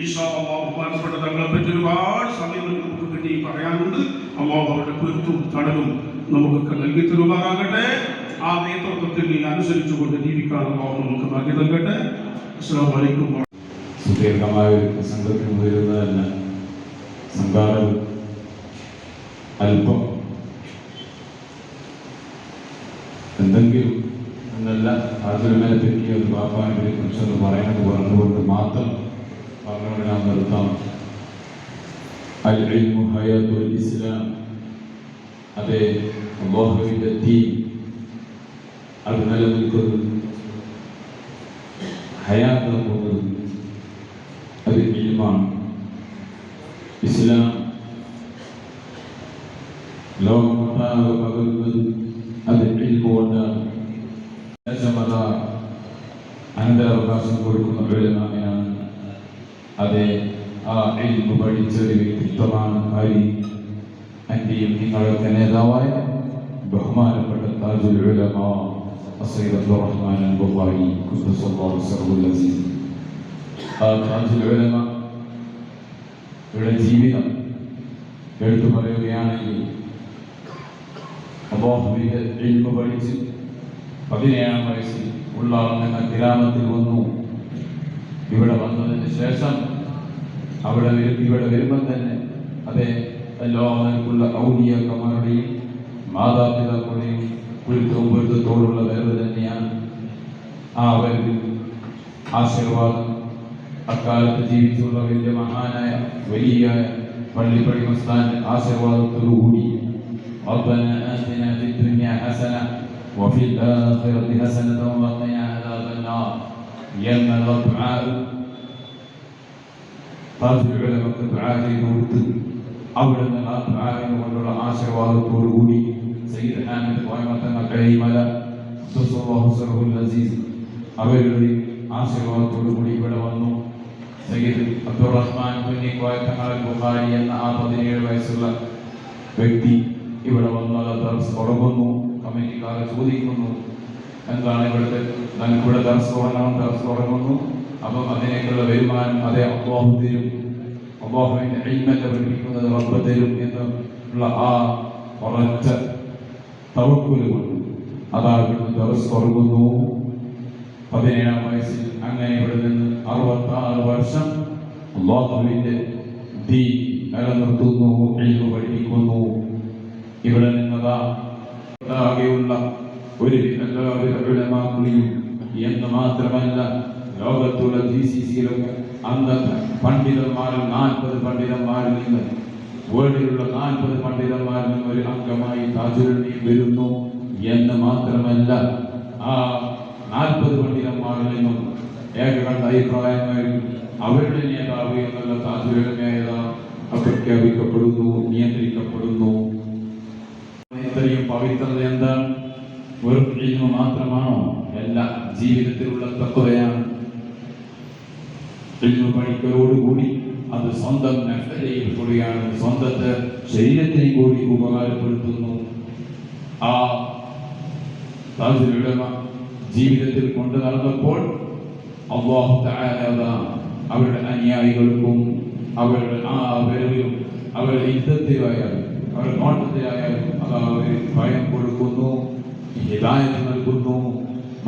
Speaker 6: ഈശാ അല്ലാഹു ബഹുമാനപ്പെട്ട തങ്ങളെ പറ്റി ഒരുപാട് സമയങ്ങൾ നമുക്ക് പറ്റി പറയാനുണ്ട്. അല്ലാഹു അവരുടെ പൊരുത്തും തണലും നമുക്കൊക്കെ നൽകി തരുമാറാകട്ടെ. ആ നേതൃത്വത്തിൽ അനുസരിച്ചുകൊണ്ട് ജീവിക്കാൻ അല്ലാഹു നമുക്ക് ഭാഗ്യം നൽകട്ടെ. അസ്സലാമു അലൈക്കും.
Speaker 7: സുദീർഘമായ ഒരു പ്രസംഗത്തിന് മുതിരുന്നതല്ല, സംഘാടകർ അല്പം എന്തെങ്കിലും എന്നല്ല ആദ്യമേലെ പറ്റിയ ഒരു വാപ്പാനെ കുറിച്ചൊന്ന് പറയുന്നത് പറഞ്ഞുകൊണ്ട് മാത്രം പറഞ്ഞുകൊണ്ട് ഞാൻ നിർത്താം. അൽ ഇൽമു ഹയാത്തുൽ ഇസ്ലാം, അതെ, അല്ലാഹുവിന്റെ ദീൻ അത് നിലനിൽക്കുന്നത്, ഹയാത്താക്കുന്നത് അത് ഇൽമാണ്. ഇസ്ലാം ലോകമൊട്ടാകെ പകരുന്നത് അത് ഇൽമു കൊണ്ടാണ്. അനന്തരാവകാശം കൊടുക്കുന്ന ഉലമായാണ്. അതെ, ആ ഇൽമു പഠിച്ചൊരു വ്യക്തിത്വമാണ് ആര്? എന്റെയും നിങ്ങളൊക്കെ നേതാവായ ബഹുമാനപ്പെട്ട താജുൽ ഉലമാ സയ്യിദ് അബ്ദുറഹ്മാൻ അൽ-ബുഖാരി ഖുദ്ദസല്ലാഹു സിർറുൽ അസീസ്. ആ താജുൽ ഉലമാ യുടെ ജീവിതം എടുത്തു പറയുകയാണെങ്കിൽ, അല്ലാഹുവിന്റെ ഇൽമു പഠിച്ച് 17 വയസ്സിൽ ഉള്ളാളം എന്ന ഗ്രാമത്തിൽ വന്നു. ഇവിടെ വന്നതിന് ശേഷം ഇവിടെ വരുമ്പോൾ തന്നെ അതെ എല്ലാവർക്കുള്ള ഔലിയാക്കന്മാരുടെയും മാതാപിതാക്കളുടെയും പൊരുത്തത്തോടുള്ള വേറെ തന്നെയാണ്. ആ അവർക്ക് ആശീർവാദം അക്കാലത്ത് ജീവിച്ചുള്ള വലിയ മഹാനായ വലിയായ പള്ളിപ്പടി മസ്താന്റെ ആശീർവാദത്തോടുകൂടി ربنا آتنا في الدنيا حسنة وفي الآخرة حسنة وقنا عذاب النار എന്ന താജുൽ ഉലമക്ക് ദുആ ചെയ്തുകൊടുത്ത് അവിടുന്ന് ആ ദുആവിനെ കൊണ്ടുള്ള ആശീർവാദത്തോടുകൂടി സയ്യിദ് ഹാമിദ് തങ്ങൾ കഴിമല ഖുദ്ദസല്ലാഹു സിർറുൽ അസീസ് അവരുടെ ആശീർവാദത്തോടുകൂടി ഇവിടെ വന്നു. സയ്യിദ് അബ്ദുറഹ്മാൻ തങ്ങൾ ബുഖാരി എന്ന ആ 17 വയസ്സുള്ള വ്യക്തി ഇവിടെ വന്ന് ദർസ് തുടങ്ങുന്നു. കമ്മിറ്റിക്കാരെ ചോദിക്കുന്നു, എന്താണ് ഇവിടെ ദർസ് തുടങ്ങുന്നു. അപ്പം അതിനേക്കുള്ള വരുമാനം അതേ അല്ലാഹു തരും, അല്ലാഹുവിന്റെ ഇൽമൊക്കെ പഠിപ്പിക്കുന്നത് റബ്ബ് തരും എന്നുള്ള ആ ഉറച്ച തവക്കുൽ കൊണ്ട് അതാ ഇവിടുന്ന് ദർസ് തുടങ്ങുന്നു. 17 വയസ്സിൽ അങ്ങനെ ഇവിടെ നിന്ന് 66 വർഷം അല്ലാഹുവിന്റെ ദീൻ നിലനിർത്തുന്നു, ഇൽമു പഠിപ്പിക്കുന്നു. ഇവിടെ നിന്നതാ ആകെയുള്ള ഒരു ഉലമാക്കളെയും എന്ന് മാത്രമല്ല ലോകത്തുള്ള GCC-യിലൊക്കെ അന്നത്തെ പണ്ഡിതന്മാരിൽ 40 പണ്ഡിതന്മാരിൽ നിന്ന് വേൾഡിലുള്ള 40 പണ്ഡിതന്മാരിൽ നിന്ന് ഒരു അംഗമായി താജുൽ വരുന്നു എന്ന് മാത്രമല്ല ആ 40 പണ്ഡിതന്മാരിൽ നിന്നും ഏകകണ്ഠ അഭിപ്രായങ്ങളിൽ അവരുടെ നേതാവ് എന്നുള്ള താജുൽ പ്രഖ്യാപിക്കപ്പെടുന്നു, നിയന്ത്രിക്കപ്പെടുന്നു. ഇത്രയും പവിത്രത എന്താണ്? വെറും ഇൽമു മാത്രമാണോ? എല്ലാ ജീവിതത്തിലുള്ള തഖ്വയാണ്. ഇൽമു പഠിക്കലോടുകൂടി അത് സ്വന്തം നഫ്അ,
Speaker 8: 1 ചെയ്യപ്പെടുകയാണ്. സ്വന്തത്തെ ശരീരത്തിന് കൂടി ഉപകാരപ്പെടുത്തുന്നു.
Speaker 7: ആ താജുൽ ഉലമ ജീവിതത്തിൽ കൊണ്ടു നടന്നപ്പോൾ അല്ലാഹു തആല അവരുടെ അനുയായികൾക്കും അവരുടെ ആ വരവിലും അവരുടെ യുദ്ധത്തിലായാലും അവരുടെ നോട്ടത്തിലായാലും അത് അവർ ഭയം കൊടുക്കുന്നു, ഹിദായത്ത് നൽകുന്നു.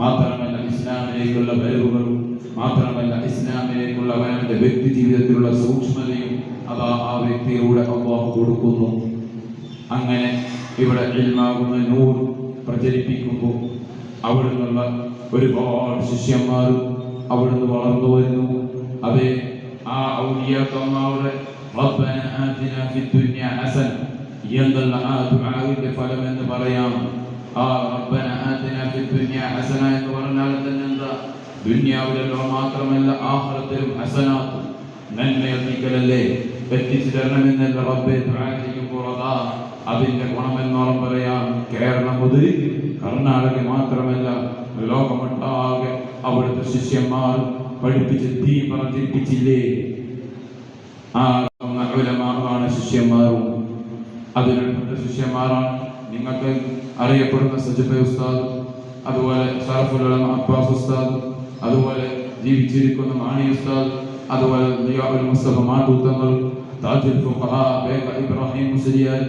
Speaker 7: മാത്രമല്ല ഇസ്ലാമിലേക്കുള്ള വരവുകളും മാത്രമല്ല ഇസ്ലാമിലേക്കുള്ള അവന്റെ വ്യക്തി ജീവിതത്തിലുള്ള സൂക്ഷ്മതയും അത് ആ വ്യക്തിയിലൂടെ അല്ലാഹു കൊടുക്കുന്നു. അങ്ങനെ ഇവിടെ ഇൽമാകുന്ന നൂർ പ്രചരിപ്പിക്കുമ്പോൾ അവിടുന്നുള്ള ഒരുപാട് ശിഷ്യന്മാർ അവിടുന്ന് വളർന്നു വരുന്നു. അതെ, ആ ഔലിയാക്കന്മാരുടെ റബ്ബന ആതിന ഫിദ്ദുനിയ ഹസന എന്നുള്ള ആ ദുആഇന്റെ ഫലം എന്ന് പറയാം. ആ റബ്ബന ആതിന ഫിദ്ദുനിയ ഹസന എന്ന് പറഞ്ഞാൽ തന്നെ എന്താ? ദുനിയാവിലല്ലോ മാത്രമല്ല ആഖിറത്തിലും ഹസനാത്ത് നന്മയല്ലേ എത്തിച്ചു തരണമെന്നല്ല റബ്ബെ ദുആ ചെയ്യുമ്പോൾ അതാ അതിന്റെ ഗുണമെന്നോളം പറയാം. കേരളം മുതൽ കർണാടക മാത്രമല്ല ലോകമൊട്ടാകെ അവിടുത്തെ ശിഷ്യന്മാർ പഠിപ്പിച്ച് തീ പ്രചരിപ്പിച്ചില്ലേ? ആ ഉലമാവാണ് ശിഷ്യന്മാരും. അതിലുള്ള ശിഷ്യന്മാരാണ് നിങ്ങൾക്ക് അറിയപ്പെടുന്ന സജദ ഉസ്താദ്, അതുപോലെ ഷറഫുൽ ഉലമ അബ്ബാസ് ഉസ്താദ്, അതുപോലെ ജീവിച്ചിരിക്കുന്ന മാണി ഉസ്താദ്, അതുപോലെ ദിയാഉൽ മുസ്തഫ മാട്ടൂത്തങ്ങൾ, താജുൽ ഫുഖഹാ ബേഗ ഇബ്രാഹിം മുസ്ലിയാർ,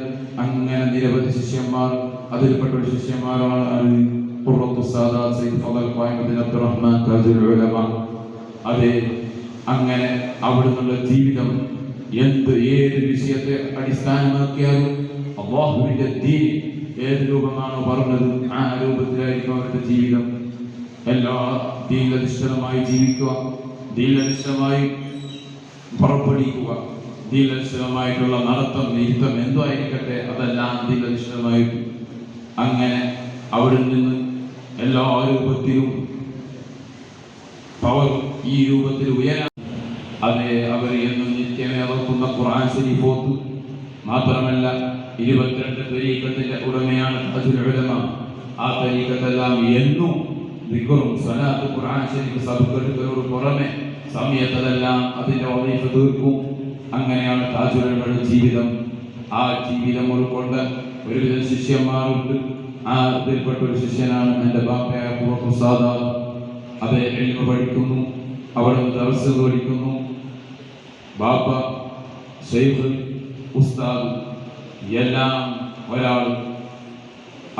Speaker 7: അങ്ങനെ നിരവധി ശിഷ്യന്മാർ. അതിൽപ്പെട്ട ഒരു ശിഷ്യന്മാരാണ് ഖുറത്തു സാദാത്ത് സയ്യിദ് ഫളൽ ഖായിമുദ്ദീൻ അബ്ദുറഹ്മാൻ താജുൽ ഉലമ. അതെ, അങ്ങനെ അവിടുന്നുള്ള ജീവിതം ഏത് വിഷയത്തെ അടിസ്ഥാനമാക്കിയാലും അല്ലാഹുവിന്റെ ദീൻ ഏത് രൂപമാണോ പറഞ്ഞത് ആ രൂപത്തിലായിരിക്കും അവരുടെ ജീവിതം. എല്ലാ ദീനധിഷ്ഠിതമായി ജീവിക്കുക, ദീനധിഷ്ഠിതമായി പുറപ്പെടുവിക്കുക, ദീനധിഷ്ഠിതമായിട്ടുള്ള നടത്തം നിരുത്തം എന്തോ ആയിരിക്കട്ടെ അതെല്ലാം ദീനധിഷ്ഠിതമായിട്ട് അങ്ങനെ അവിടെ നിന്ന് എല്ലാ രൂപത്തിലും പവർ ഈ രൂപത്തിൽ ഉയരാൻ അതെ അവർ എന്നും നിത്യമേ അവർക്കുന്ന ഖുർആൻ ശരീഫ് ഓത്തു. മാത്രമല്ല 22 തരീഖത്തിന്റെ ഉടമയാണ് താജുൽ ഉലമ. ആ തരീഖത്തെല്ലാം എന്നും ദിക്റും സ്വലാത്ത് ഖുർആൻ ശരീഫ് സബ്കെടുക്കലോട് പുറമെ സമയത്തതെല്ലാം അതിന്റെ വദീഫ തീർക്കും. അങ്ങനെയാണ് താജുൽ ഉലമയുടെ ജീവിതം. ആ ജീവിതം ഉൾക്കൊണ്ട ഒരുവിധ ശിഷ്യന്മാരുണ്ട്. ആ അതിൽപ്പെട്ട ഒരു ശിഷ്യനാണ് എൻ്റെ ബാപ്പയായ ഖുറത്തു സാദാത്ത്. അതെ, ഇൽമ പഠിക്കുന്നു, അവിടെ ദർസ് പഠിക്കുന്നു. ബാപ്പ, ശൈഖ്, ഉസ്താദ് എല്ലാം ഒരാൾ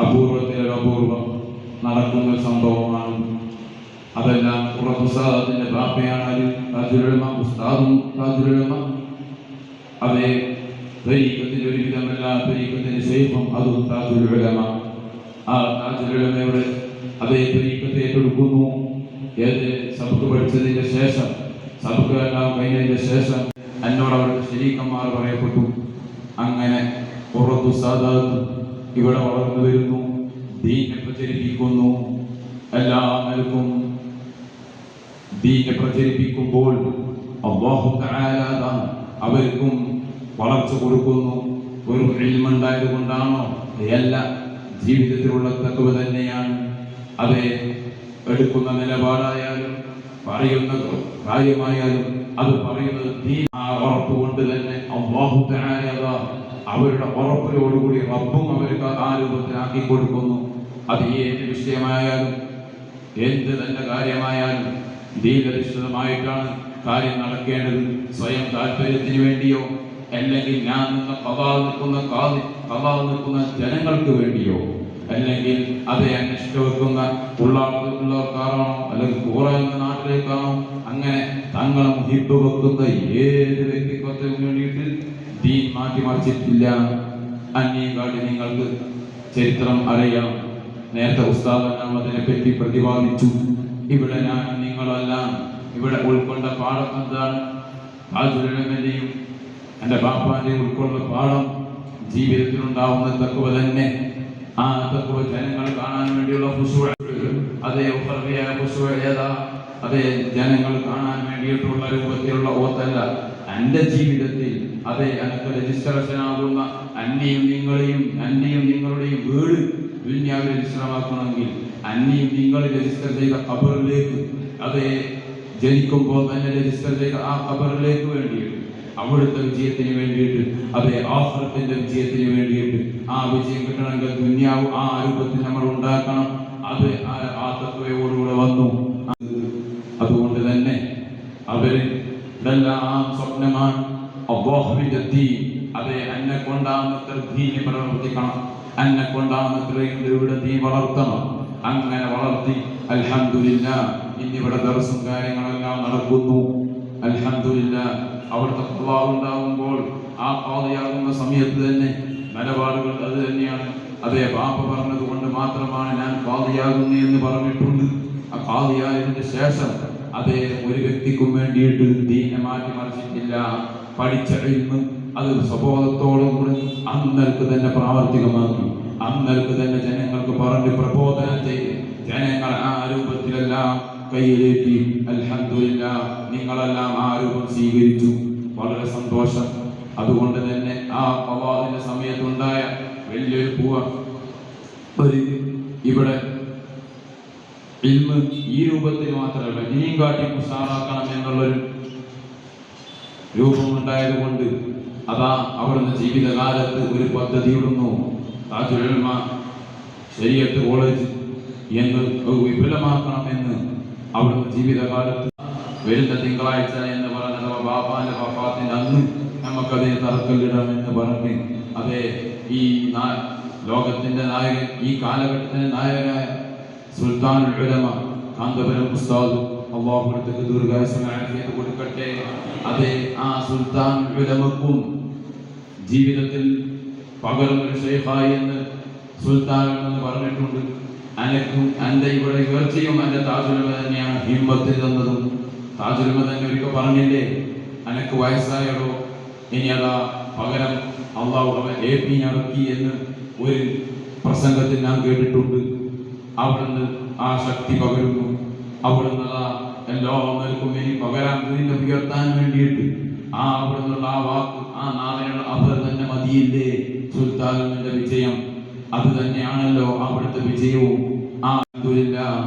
Speaker 7: അപൂർവത്തിലൊരു അപൂർവം നടക്കുന്ന സംഭവമാണ്. അതെല്ലാം ഖുറത്തു സാദാത്തിന്റെ ബാപ്പയാണ് താജുൽ ഉലമ, ഉസ്താദും താജുൽ ഉലമ. അതേ തരീഖത്തിൽ ഒരുവിധമല്ല തരീഖത്തിന്റെ ശൈഖും അതും താജുൽ ഉലമ. ആ താജുൽ ഉലമയുടെ അതേ തരീഖത്തെ ഏറ്റെടുക്കുന്നു. ഏത് സബക്ക് പഠിച്ചതിന്റെ ശേഷം സബക്ക് എല്ലാം കഴിഞ്ഞതിന്റെ ശേഷം എന്നോട് അവരുടെ ശരീക്കന്മാർ പറയപ്പെട്ടു. അങ്ങനെ ഖുറത്തു സാദാത്ത് ഇവിടെ വളർന്നു വരുന്നു, ദീനെ പ്രചരിപ്പിക്കുന്നു. എല്ലാ നിലക്കും ദീനെ പ്രചരിപ്പിക്കുമ്പോൾ അല്ലാഹു തആല അവർക്കും വളർച്ച കൊടുക്കുന്നു. ഒരു ഇൽമുണ്ടായത് കൊണ്ടാണോ? അല്ല, ജീവിതത്തിലുള്ള തഖ്വ തന്നെയാണ്. അതെ, എടുക്കുന്ന നിലപാടായാലും പറയുന്ന കാര്യമായാലും അത് പറയുന്നത് ദീൻ ആ ഉറപ്പ് കൊണ്ട് തന്നെ അല്ലാഹു തആല അവരുടെ ഉറപ്പിനോടുകൂടി റബ്ബും അവർക്ക് ആ രൂപത്തിലാക്കി കൊടുക്കുന്നു. അത് ഏത് വിഷയമായാലും എന്ത് തന്നെ കാര്യമായാലും ദീനധിഷ്ഠിതമായിട്ടാണ് കാര്യം നടക്കേണ്ടത്. സ്വയം താല്പര്യത്തിന് വേണ്ടിയോ അല്ലെങ്കിൽ ഞാൻ നിൽക്കുന്ന ജനങ്ങൾക്ക് വേണ്ടിയോ അല്ലെങ്കിൽ അതെ അന്വേഷിച്ചു വെക്കുന്ന ഉള്ളവർക്കാണോ അല്ലെങ്കിൽ കൂറ എന്ന നാട്ടിലേക്കാണോ അങ്ങനെ തങ്ങളെ മുഹിബ് വെക്കുന്ന ഏത് വ്യക്തിത്വത്തിന് വേണ്ടിയിട്ട് ദീൻ മാറ്റിമറിച്ചിട്ടില്ല. അന്യകാട്ടി നിങ്ങൾക്ക് ചരിത്രം അറിയാം. നേരത്തെ ഉസ്താദെല്ലാം അതിനെപ്പറ്റി പ്രതിപാദിച്ചു. ഇവിടെ ഞാൻ നിങ്ങളെല്ലാം ഇവിടെ ഉൾക്കൊണ്ട പാഠം എന്താണ്? താജുൽ ഉലമയുടെയും എൻ്റെ ബാപ്പാന്റെയും ഉൾക്കൊണ്ട പാഠം ജീവിതത്തിലുണ്ടാവുന്ന തഖ്വ തന്നെ. ആ തഖ്വ ജനങ്ങൾ കാണാൻ വേണ്ടിയുള്ള ഖുശൂഅ്, അതേ ഉഖർവിയായ ഖുശൂഅ് ഏതാ? അതേ ജനങ്ങൾ കാണാൻ വേണ്ടിയിട്ടുള്ള രൂപത്തിലുള്ള ഓത്തല്ല. എൻ്റെ ജീവിതത്തിൽ അതേ എനിക്ക് രജിസ്ട്രേഷൻ ആകുന്ന അന്യയും നിങ്ങളുടെയും വീട് ദുനിയാവിൽ രജിസ്റ്ററാക്കണമെങ്കിൽ അന്യയും നിങ്ങൾ രജിസ്റ്റർ ചെയ്ത ഖബറിലേക്ക് അതേ ജനിക്കുമ്പോൾ തന്നെ രജിസ്റ്റർ ചെയ്ത ആ ഖബറിലേക്ക് വേണ്ടിയിട്ട് അവിടുത്തെ വിജയത്തിന് വേണ്ടിയിട്ട്, അതേ ആഖിറത്തിന്റെ വിജയത്തിന് വേണ്ടിയിട്ട്, ആ വിജയം കിട്ടണമെങ്കിൽ ദുനിയാവ് ആ രൂപത്തിൽ നമ്മൾ ഉണ്ടാക്കണം. അത് ആ തത്വയോടുകൂടെ വന്നു. അതുകൊണ്ട് തന്നെ അവര് ഇതെല്ലാം സ്വപ്നമാണ്. അല്ലാഹുവിന്റെ ദീൻ, അതെ എന്നെ കൊണ്ടാകുന്നത്ര ദീനി പ്രവർത്തിക്കണം, എന്നെ കൊണ്ടാകുന്നത്ര ഇവിടെ ദീൻ വളർത്തണം. അങ്ങനെ വളർത്തി അൽഹംദുലില്ലാഹ് ഇന്നിവിടെ ദർസും കാര്യങ്ങളെല്ലാം നടക്കുന്നു. അൽഹംദുലില്ലാഹ് അവിടുത്തെ ഖുർആൻ ഉണ്ടാകുമ്പോൾ ആ ഖാദിയാകുന്ന സമയത്ത് തന്നെ നിലപാടുകൾ അത് തന്നെയാണ്. അതേ ബാപ്പ പറഞ്ഞത് കൊണ്ട് മാത്രമാണ് ഞാൻ ഖാദിയാകുന്നു എന്ന് പറഞ്ഞിട്ടുണ്ട്. ആ ഖാദിയായതിന്റെ ശേഷം അതേ ഒരു വ്യക്തിക്കും വേണ്ടിയിട്ട് ദീനെ മാറ്റി മറിച്ചിട്ടില്ല. പഠിച്ച ഇൽമ് അത് സ്വബോധത്തോടും കൂടി അന്നൽക്ക് തന്നെ പ്രാവർത്തികമാക്കി, അന്നൽക്ക് തന്നെ ജനങ്ങൾക്ക് പറഞ്ഞ് പ്രബോധനം ചെയ്ത് ജനങ്ങൾ ആ രൂപത്തിലെല്ലാം കയ്യിലേറ്റി. അൽഹംദുലില്ലാഹ് നിങ്ങളെല്ലാം ആ രൂപം സ്വീകരിച്ചു. വളരെ സന്തോഷം. അതുകൊണ്ട് തന്നെ ആ ഖവാദിന്റെ സമയത്തുണ്ടായ വലിയൊരു ഒരു ഇവിടെ ഇൽമ് ഈ രൂപത്തിൽ മാത്രമല്ല ഇനിയും കാട്ടി ഉഷാറാക്കണം എന്നുള്ളൊരു രൂപമുണ്ടായത് കൊണ്ട് അതാ അവിടുന്ന് ജീവിതകാലത്ത് ഒരു പദ്ധതി ഇടുന്നു. താജുൽ ഉലമ ശരീഅത്ത് കോളേജ് എന്ന് വിപുലമാക്കണമെന്ന് അവിടുന്ന് ജീവിതകാലത്ത് വരുന്ന തിങ്കളാഴ്ച എന്ന് പറഞ്ഞത് ബാപ്പാന്റെ വഫാത്തിന്റെ അന്ന് നമുക്കതിന് തറക്കല്ലിടണമെന്ന് പറഞ്ഞ് അതേ ഈ ലോകത്തിന്റെ നായകൻ, ഈ കാലഘട്ടത്തിന്റെ നായകനായ സുൽത്താനുൽ ഉലമ കാന്തപുരം ഉസ്താദ് അല്ലാഹുവിന്റെ ദീർഘായുസ്സും ആഫിയത്തും കൊടുക്കട്ടെ. അതേ ആ സുൽത്താനുൽ ഉലമക്കും ജീവിതത്തിൽ പകർന്നൊരു ശൈഖായി എന്ന് സുൽത്താൻ എന്ന് പറഞ്ഞിട്ടുണ്ട്. അനക്കും എൻ്റെ ഇവിടെ ഉയർച്ചയും എൻ്റെ താജുൽ ഉലമ തന്നെയാണ് ഹിമ്മത്തിൽ തന്നതും. താജുൽ ഉലമ തന്നെ ഒരിക്കൽ പറഞ്ഞില്ലേ, അനക്ക് വയസ്സായടോ, ഇനി അതാ പകരം അള്ളാഹു അവൻ ഇറക്കി എന്ന് ഒരു പ്രസംഗത്തിൽ ഞാൻ കേട്ടിട്ടുണ്ട്. അവിടുന്ന് ആ ശക്തി പകരുന്നു. അവിടുന്ന് എല്ലാവർക്കും ഇനി പകരാൻ ഇതിനെ ഉയർത്താൻ വേണ്ടിയിട്ട് ആ അവിടുന്നുള്ള ആ വാക്ക്, ആ നാവിനുള്ള അവർ തന്നെ മതിയില്ലേ സുൽത്താനിന്റെ വിജയം. അത് തന്നെയാണല്ലോ അവിടുത്തെ വിജയവും. ആ അൽഹംദുലില്ലാഹ്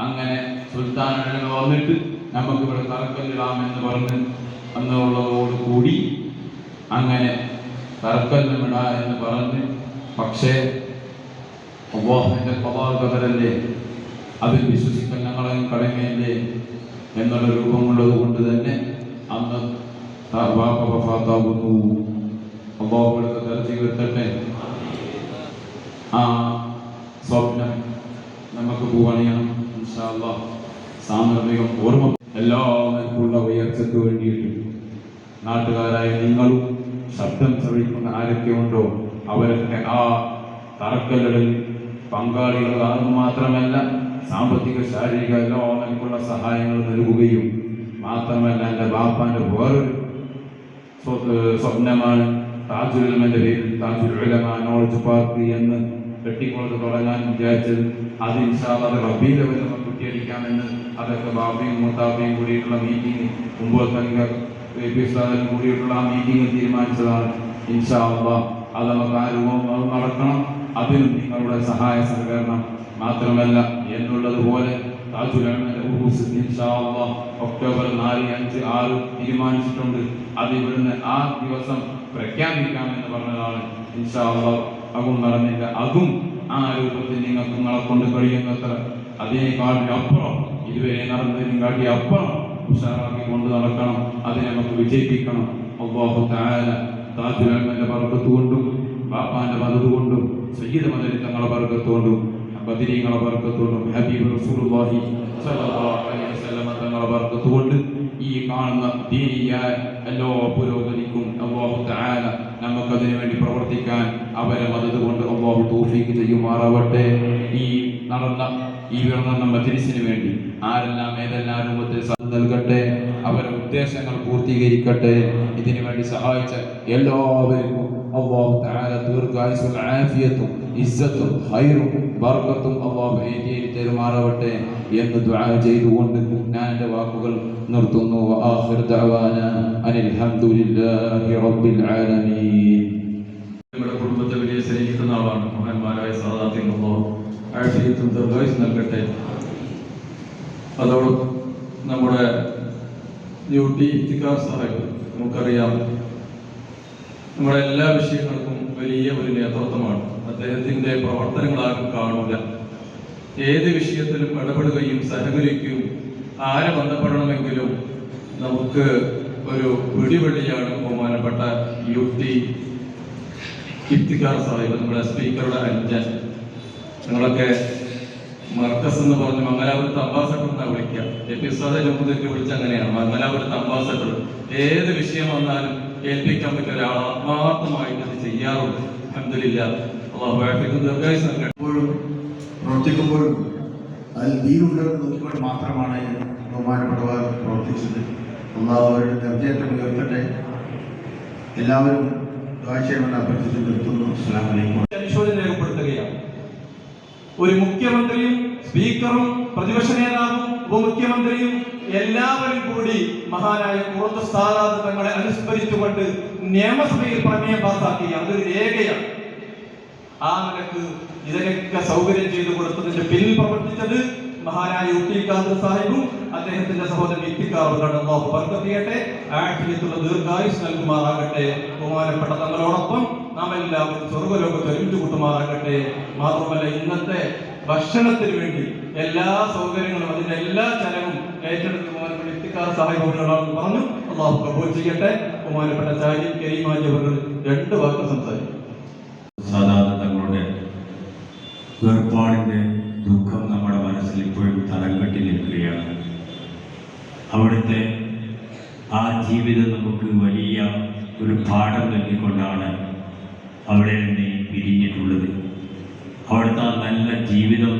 Speaker 7: അങ്ങനെ സുൽത്താനുൽ വന്നിട്ട് നമുക്ക് ഇവിടെ തറക്കല്ലിടാമെന്ന് പറഞ്ഞ് അന്നുള്ളതോട് കൂടി അങ്ങനെ തറക്കല്ലിട എന്ന് പറഞ്ഞ്, പക്ഷേ അല്ലാഹുവിന്റെ ഖദറല്ലേ, അതിൽ വിശ്വസിക്കാൻ ഞങ്ങളെ കടമയല്ലേ എന്നുള്ള രൂപമുള്ളത് കൊണ്ട് തന്നെ അന്ന് ബാപ്പ വഫാത്താകുന്നു. അല്ലാഹുവിന്റെ ദർജയിലെത്തട്ടെ. ആ സ്വപ്നം നമുക്ക് പൂവണിയണം ഇൻഷാ അല്ലാഹ്. സാന്ദർഭികം ഓർമ്മ എല്ലാവർക്കുള്ള ഉയർച്ചയ്ക്ക് വേണ്ടിയിട്ട് നാട്ടുകാരായ നിങ്ങളും ശബ്ദം ശ്രവിക്കുന്ന ആരൊക്കെ ഉണ്ടോ അവരൊക്കെ ആ തറക്കല്ലിടൽ പങ്കാളികളാണെന്ന് മാത്രമല്ല സാമ്പത്തിക ശാരീരിക എല്ലാവർക്കുള്ള സഹായങ്ങൾ നൽകുകയും മാത്രമല്ല എൻ്റെ ബാപ്പാന്റെ വേറൊരു സ്വപ്നമാണ് താജുൽ ഉലമയുടെ പേരിൽ താജുൽ ഉലമ നോളജ് പാർക്ക് എന്ന് കെട്ടിക്കൊണ്ട് തുടങ്ങാൻ വിചാരിച്ചത്. അത് ഇൻഷാ അല്ലാഹ് റബീഉൽ അവ്വൽ നമുക്ക് കുട്ടിയടിക്കാമെന്ന് അതൊക്കെ ബാബയും മൂത്താബയും കൂടിയിട്ടുള്ള മീറ്റിംഗ്, ഉസ്താദിനും കൂടിയിട്ടുള്ള ആ മീറ്റിംഗ് തീരുമാനിച്ചതാണ്. ഇൻഷാ അല്ലാഹ് അത് നമുക്ക് ആ രൂപം നടക്കണം. അതിനും നിങ്ങളുടെ സഹായ സഹകരണം മാത്രമല്ല എന്നുള്ളതുപോലെ താജുൽ ഉലമയുടെ ഉറൂസ് ഇൻഷാ അല്ലാഹ് ഒക്ടോബർ 4, 5, 6 തീരുമാനിച്ചിട്ടുണ്ട്. അത് ഇവിടുന്ന് ആ ദിവസം പ്രഖ്യാപിക്കാമെന്ന് പറഞ്ഞതാണ്. ഇൻഷാ അല്ലാഹ് അതും നടന്നില്ല. അതും ആ രൂപത്തിൽ നിങ്ങൾക്ക് നിങ്ങളെ കൊണ്ട് കഴിയുന്നത്ര അതിനേക്കാൾ അപ്പുറം ഇതുവരെ നടന്നതിനും കാട്ടി അപ്പുറം ഉഷാറാക്കി കൊണ്ട് നടക്കണം. അതിനെ നമുക്ക് വിജയിപ്പിക്കണം. അല്ലാഹു തആല താജുൽ ഉലമയുടെ ബർക്കത്ത് കൊണ്ടും ബാപ്പാന്റെ മദദ് കൊണ്ടും സയ്യിദ് മദനി തങ്ങളുടെ ബർക്കത്ത് കൊണ്ടും ബദരീങ്ങളുടെ ബർക്കത്ത് കൊണ്ടും ഹബീബ് റസൂലുള്ളാഹി സ്വല്ലല്ലാഹു അലൈഹി വസല്ലം തങ്ങളുടെ ബർക്കത്ത് കൊണ്ട് ഈ കാണുന്ന ദീനിയായ എല്ലാ പുരോഗതിക്കും അല്ലാഹു തആല നമുക്കതിനു വേണ്ടി പ്രവർത്തിക്കാൻ അവരെ മദദ് കൊണ്ട് അല്ലാഹു തൗഫീഖ് ചെയ്യുമാറാവട്ടെ. ഈ നടന്ന ഈ ഉയർന്ന മജ്‌ലിസിന് വേണ്ടി ആരെല്ലാം ഏതെല്ലാം രൂപത്തിൽ നൽകട്ടെ, അവരുടെ ഉദ്ദേശങ്ങൾ പൂർത്തീകരിക്കട്ടെ. ഇതിനു വേണ്ടി സഹായിച്ച എല്ലാവർക്കും അല്ലാഹു തആല ദീർഘായുസ്സും ആഫിയത്തും ഇസ്സത്തും ഖൈറും ബർക്കത്തും അല്ലാഹു ഏറ്റി തരുമാറാവട്ടെ എന്ന് ദുആ ചെയ്തുകൊണ്ട് ഞാൻ എൻ്റെ വാക്കുകൾ നിർത്തുന്നു. വആഖിർ ദഅവാന അനിൽ ഹംദുലില്ലാഹി റബ്ബിൽ ആലമീൻ.
Speaker 8: നമ്മുടെ കുടുംബത്തെ വലിയ സ്നേഹിക്കുന്ന ആളാണ് മഹാന്മാരായ സാദാത്തുൽ അല്ലാഹു ആഫിയത്തും ദീർഘായുസ്സും നൽകട്ടെ. അതോടൊപ്പം നമ്മുടെ ഡ്യൂട്ടി ഇഫ്തിഖാർ സാഹിബ് നമുക്കറിയാം നമ്മുടെ എല്ലാ വിഷയങ്ങൾക്കും വലിയ ഒരു നേതൃത്വമാണ്. അദ്ദേഹത്തിൻ്റെ പ്രവർത്തനങ്ങൾ ആരും കാണൂല. ഏത് വിഷയത്തിലും ഇടപെടുകയും സഹകരിക്കുകയും ആരെ ബന്ധപ്പെടണമെങ്കിലും നമുക്ക് ഒരു പിടിവെള്ളിയാണ് ബഹുമാനപ്പെട്ട UT ഇഫ്തിഖാർ സാഹിബ്, നമ്മുടെ സ്പീക്കറുടെ അനുജൻ. ഞങ്ങളൊക്കെ മർക്കസ് എന്ന് പറഞ്ഞ് മംഗലാപുരത്ത് അംബാസഡർ എന്നാണ് വിളിക്കുക. എപ്പിസോഡ് ജമ്മുദിക്ക് വിളിച്ച അങ്ങനെയാണ്, മംഗലാപുരത്ത് അംബാസഡർ. ഏത് വിഷയം വന്നാലും ഏൽപ്പിക്കാൻ പറ്റിയ ഒരാൾ ആത്മാർത്ഥമായിട്ട് അത് ചെയ്യാറുണ്ട്. അൽഹംദുലില്ലാഹ്. അല്ലാഹു ആഫിയത്തും ദീർഘായുസ്സും നൽകട്ടെ.
Speaker 9: എപ്പോഴും പ്രവർത്തിക്കുമ്പോഴും അതിൽ ദീനുണ്ടെന്ന് നോക്കിക്കൊണ്ട് മാത്രമാണ് ബഹുമാനപ്പെട്ടവർ പ്രവർത്തിച്ചത്. അല്ലാഹു അവരുടെ ദർജയേറ്റം ഉയർത്തട്ടെ. എല്ലാവരും ദുആ ചെയ്യണമെന്ന് അഭ്യർത്ഥിച്ച് നിർത്തുന്നു. അസ്സലാമു അലൈക്കും.
Speaker 3: അനുശോചനം രേഖപ്പെടുത്തുകയാണ്. ഒരു മുഖ്യമന്ത്രിയും സ്പീക്കറും പ്രതിപക്ഷ നേതാവും ഉപമുഖ്യമന്ത്രിയും എല്ലാവരും കൂടി മഹാനായ പുറത്ത് സാദാത്ത് തങ്ങളെ അനുസ്മരിച്ചുകൊണ്ട് നിയമസഭയിൽ പ്രമേയം പാസാക്കി. അതൊരു രേഖയാണ്. ആ നിലക്ക് ഇതിനൊക്കെ സൗകര്യം ചെയ്തു കൊടുത്തതിന്റെ പിന്നിൽ പ്രവർത്തിച്ചത് മഹാനായ UT ഖാദർ സാഹിബും അദ്ദേഹത്തിന്റെ സഹോദരൻ ഇഫ്തിഖാറുമാണ്. അല്ലാഹു ബർക്കത്ത് ചെയ്യട്ടെ, ആഫിയത്തുള്ള ദീർഘായുസ് നൽകുമാറാകട്ടെ. ബഹുമാനപ്പെട്ട തങ്ങളോടൊപ്പം നാം എല്ലാവരും സ്വർഗ്ഗലോകത്ത് ഒരുമിച്ച് കൂട്ടുമാറാകട്ടെ. മാത്രമല്ല, ഇന്നത്തെ ഭക്ഷണത്തിന് വേണ്ടി എല്ലാ സൗകര്യങ്ങളും അതിന്റെ എല്ലാ ചെലവും ഏറ്റെടുത്ത് ബഹുമാനപ്പെട്ട ഇഫ്തിഖാർ സാഹിബുകളാണെന്ന് പറഞ്ഞു. അല്ലാഹു കബൂൽ ചെയ്യട്ടെ. ബഹുമാനപ്പെട്ട സാഹിബ് കരീമാജി അവർ 2 വാക്ക് സംസാരിക്കും.
Speaker 10: സാധാരണ തങ്ങളുടെ വേർപാടിൻ്റെ ദുഃഖം നമ്മുടെ മനസ്സിൽ ഇപ്പോഴും തരം കെട്ടി നിൽക്കുകയാണ്. അവിടുത്തെ ആ ജീവിതം നമുക്ക് വലിയ ഒരു പാഠം നൽകിക്കൊണ്ടാണ് അവിടെ നിന്ന് പിരിഞ്ഞിട്ടുള്ളത്. അവിടുത്തെ ആ നല്ല ജീവിതം,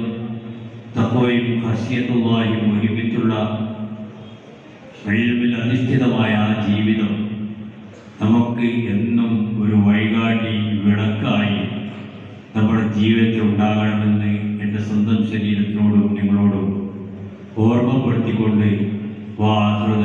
Speaker 10: തഖ്വയും ഖശിയത്തുള്ളാഹിയും ഒരുമിച്ചുള്ള ഇൽമിൽ അധിഷ്ഠിതമായ ആ ജീവിതം നമുക്ക് എന്നും ഒരു വഴികാട്ടി വിളക്കായി നമ്മുടെ ജീവിതത്തിൽ ഉണ്ടാകണമെന്ന് എൻ്റെ സ്വന്തം ശരീരത്തിനോടും നിങ്ങളോടും ഓർമ്മപ്പെടുത്തിക്കൊണ്ട്
Speaker 9: ബഹുമാനപ്പെട്ട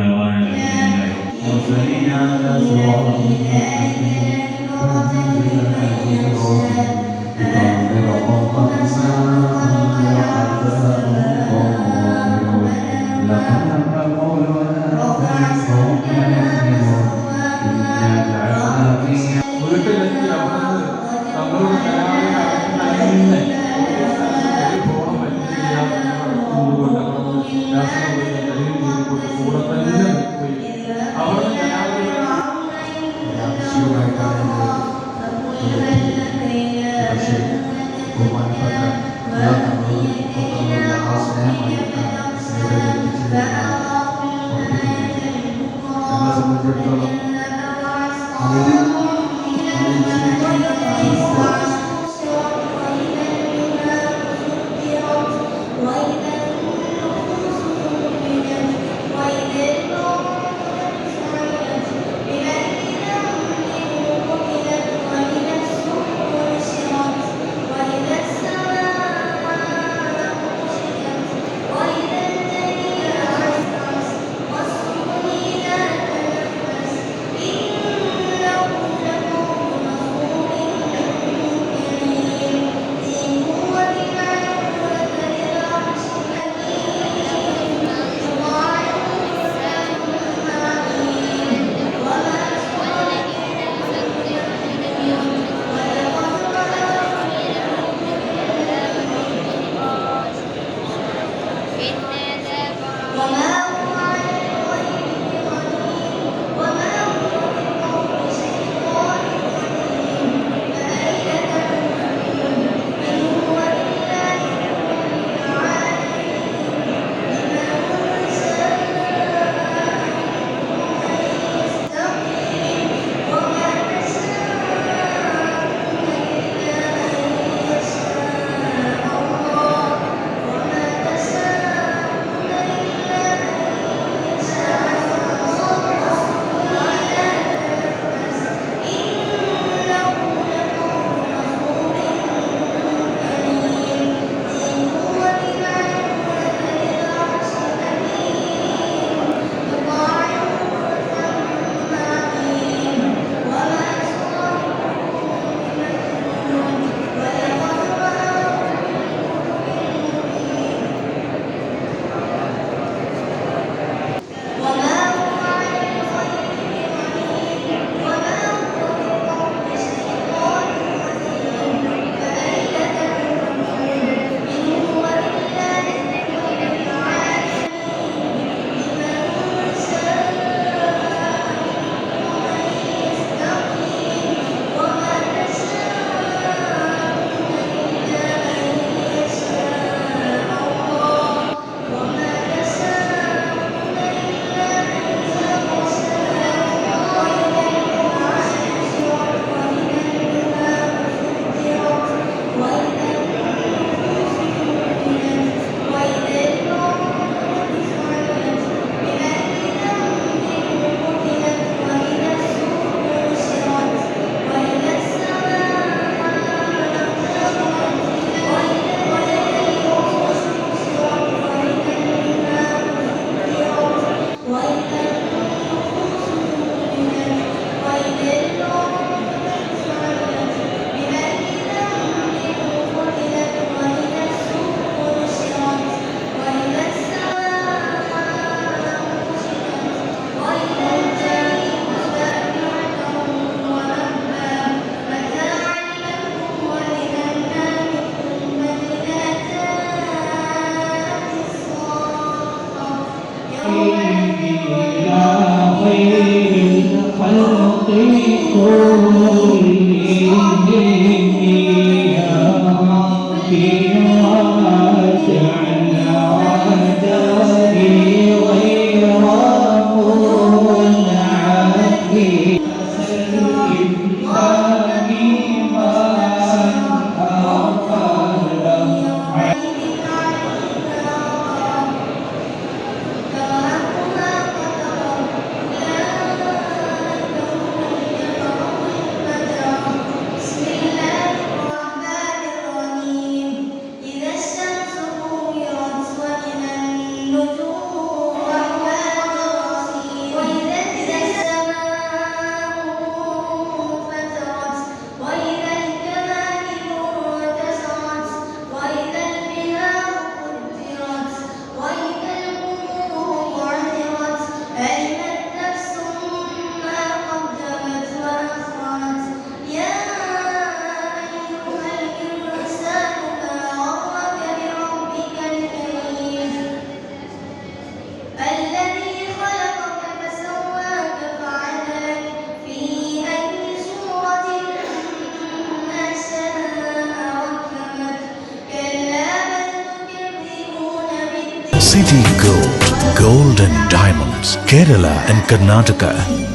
Speaker 1: City Gold, Gold and Diamonds, Kerala and Karnataka.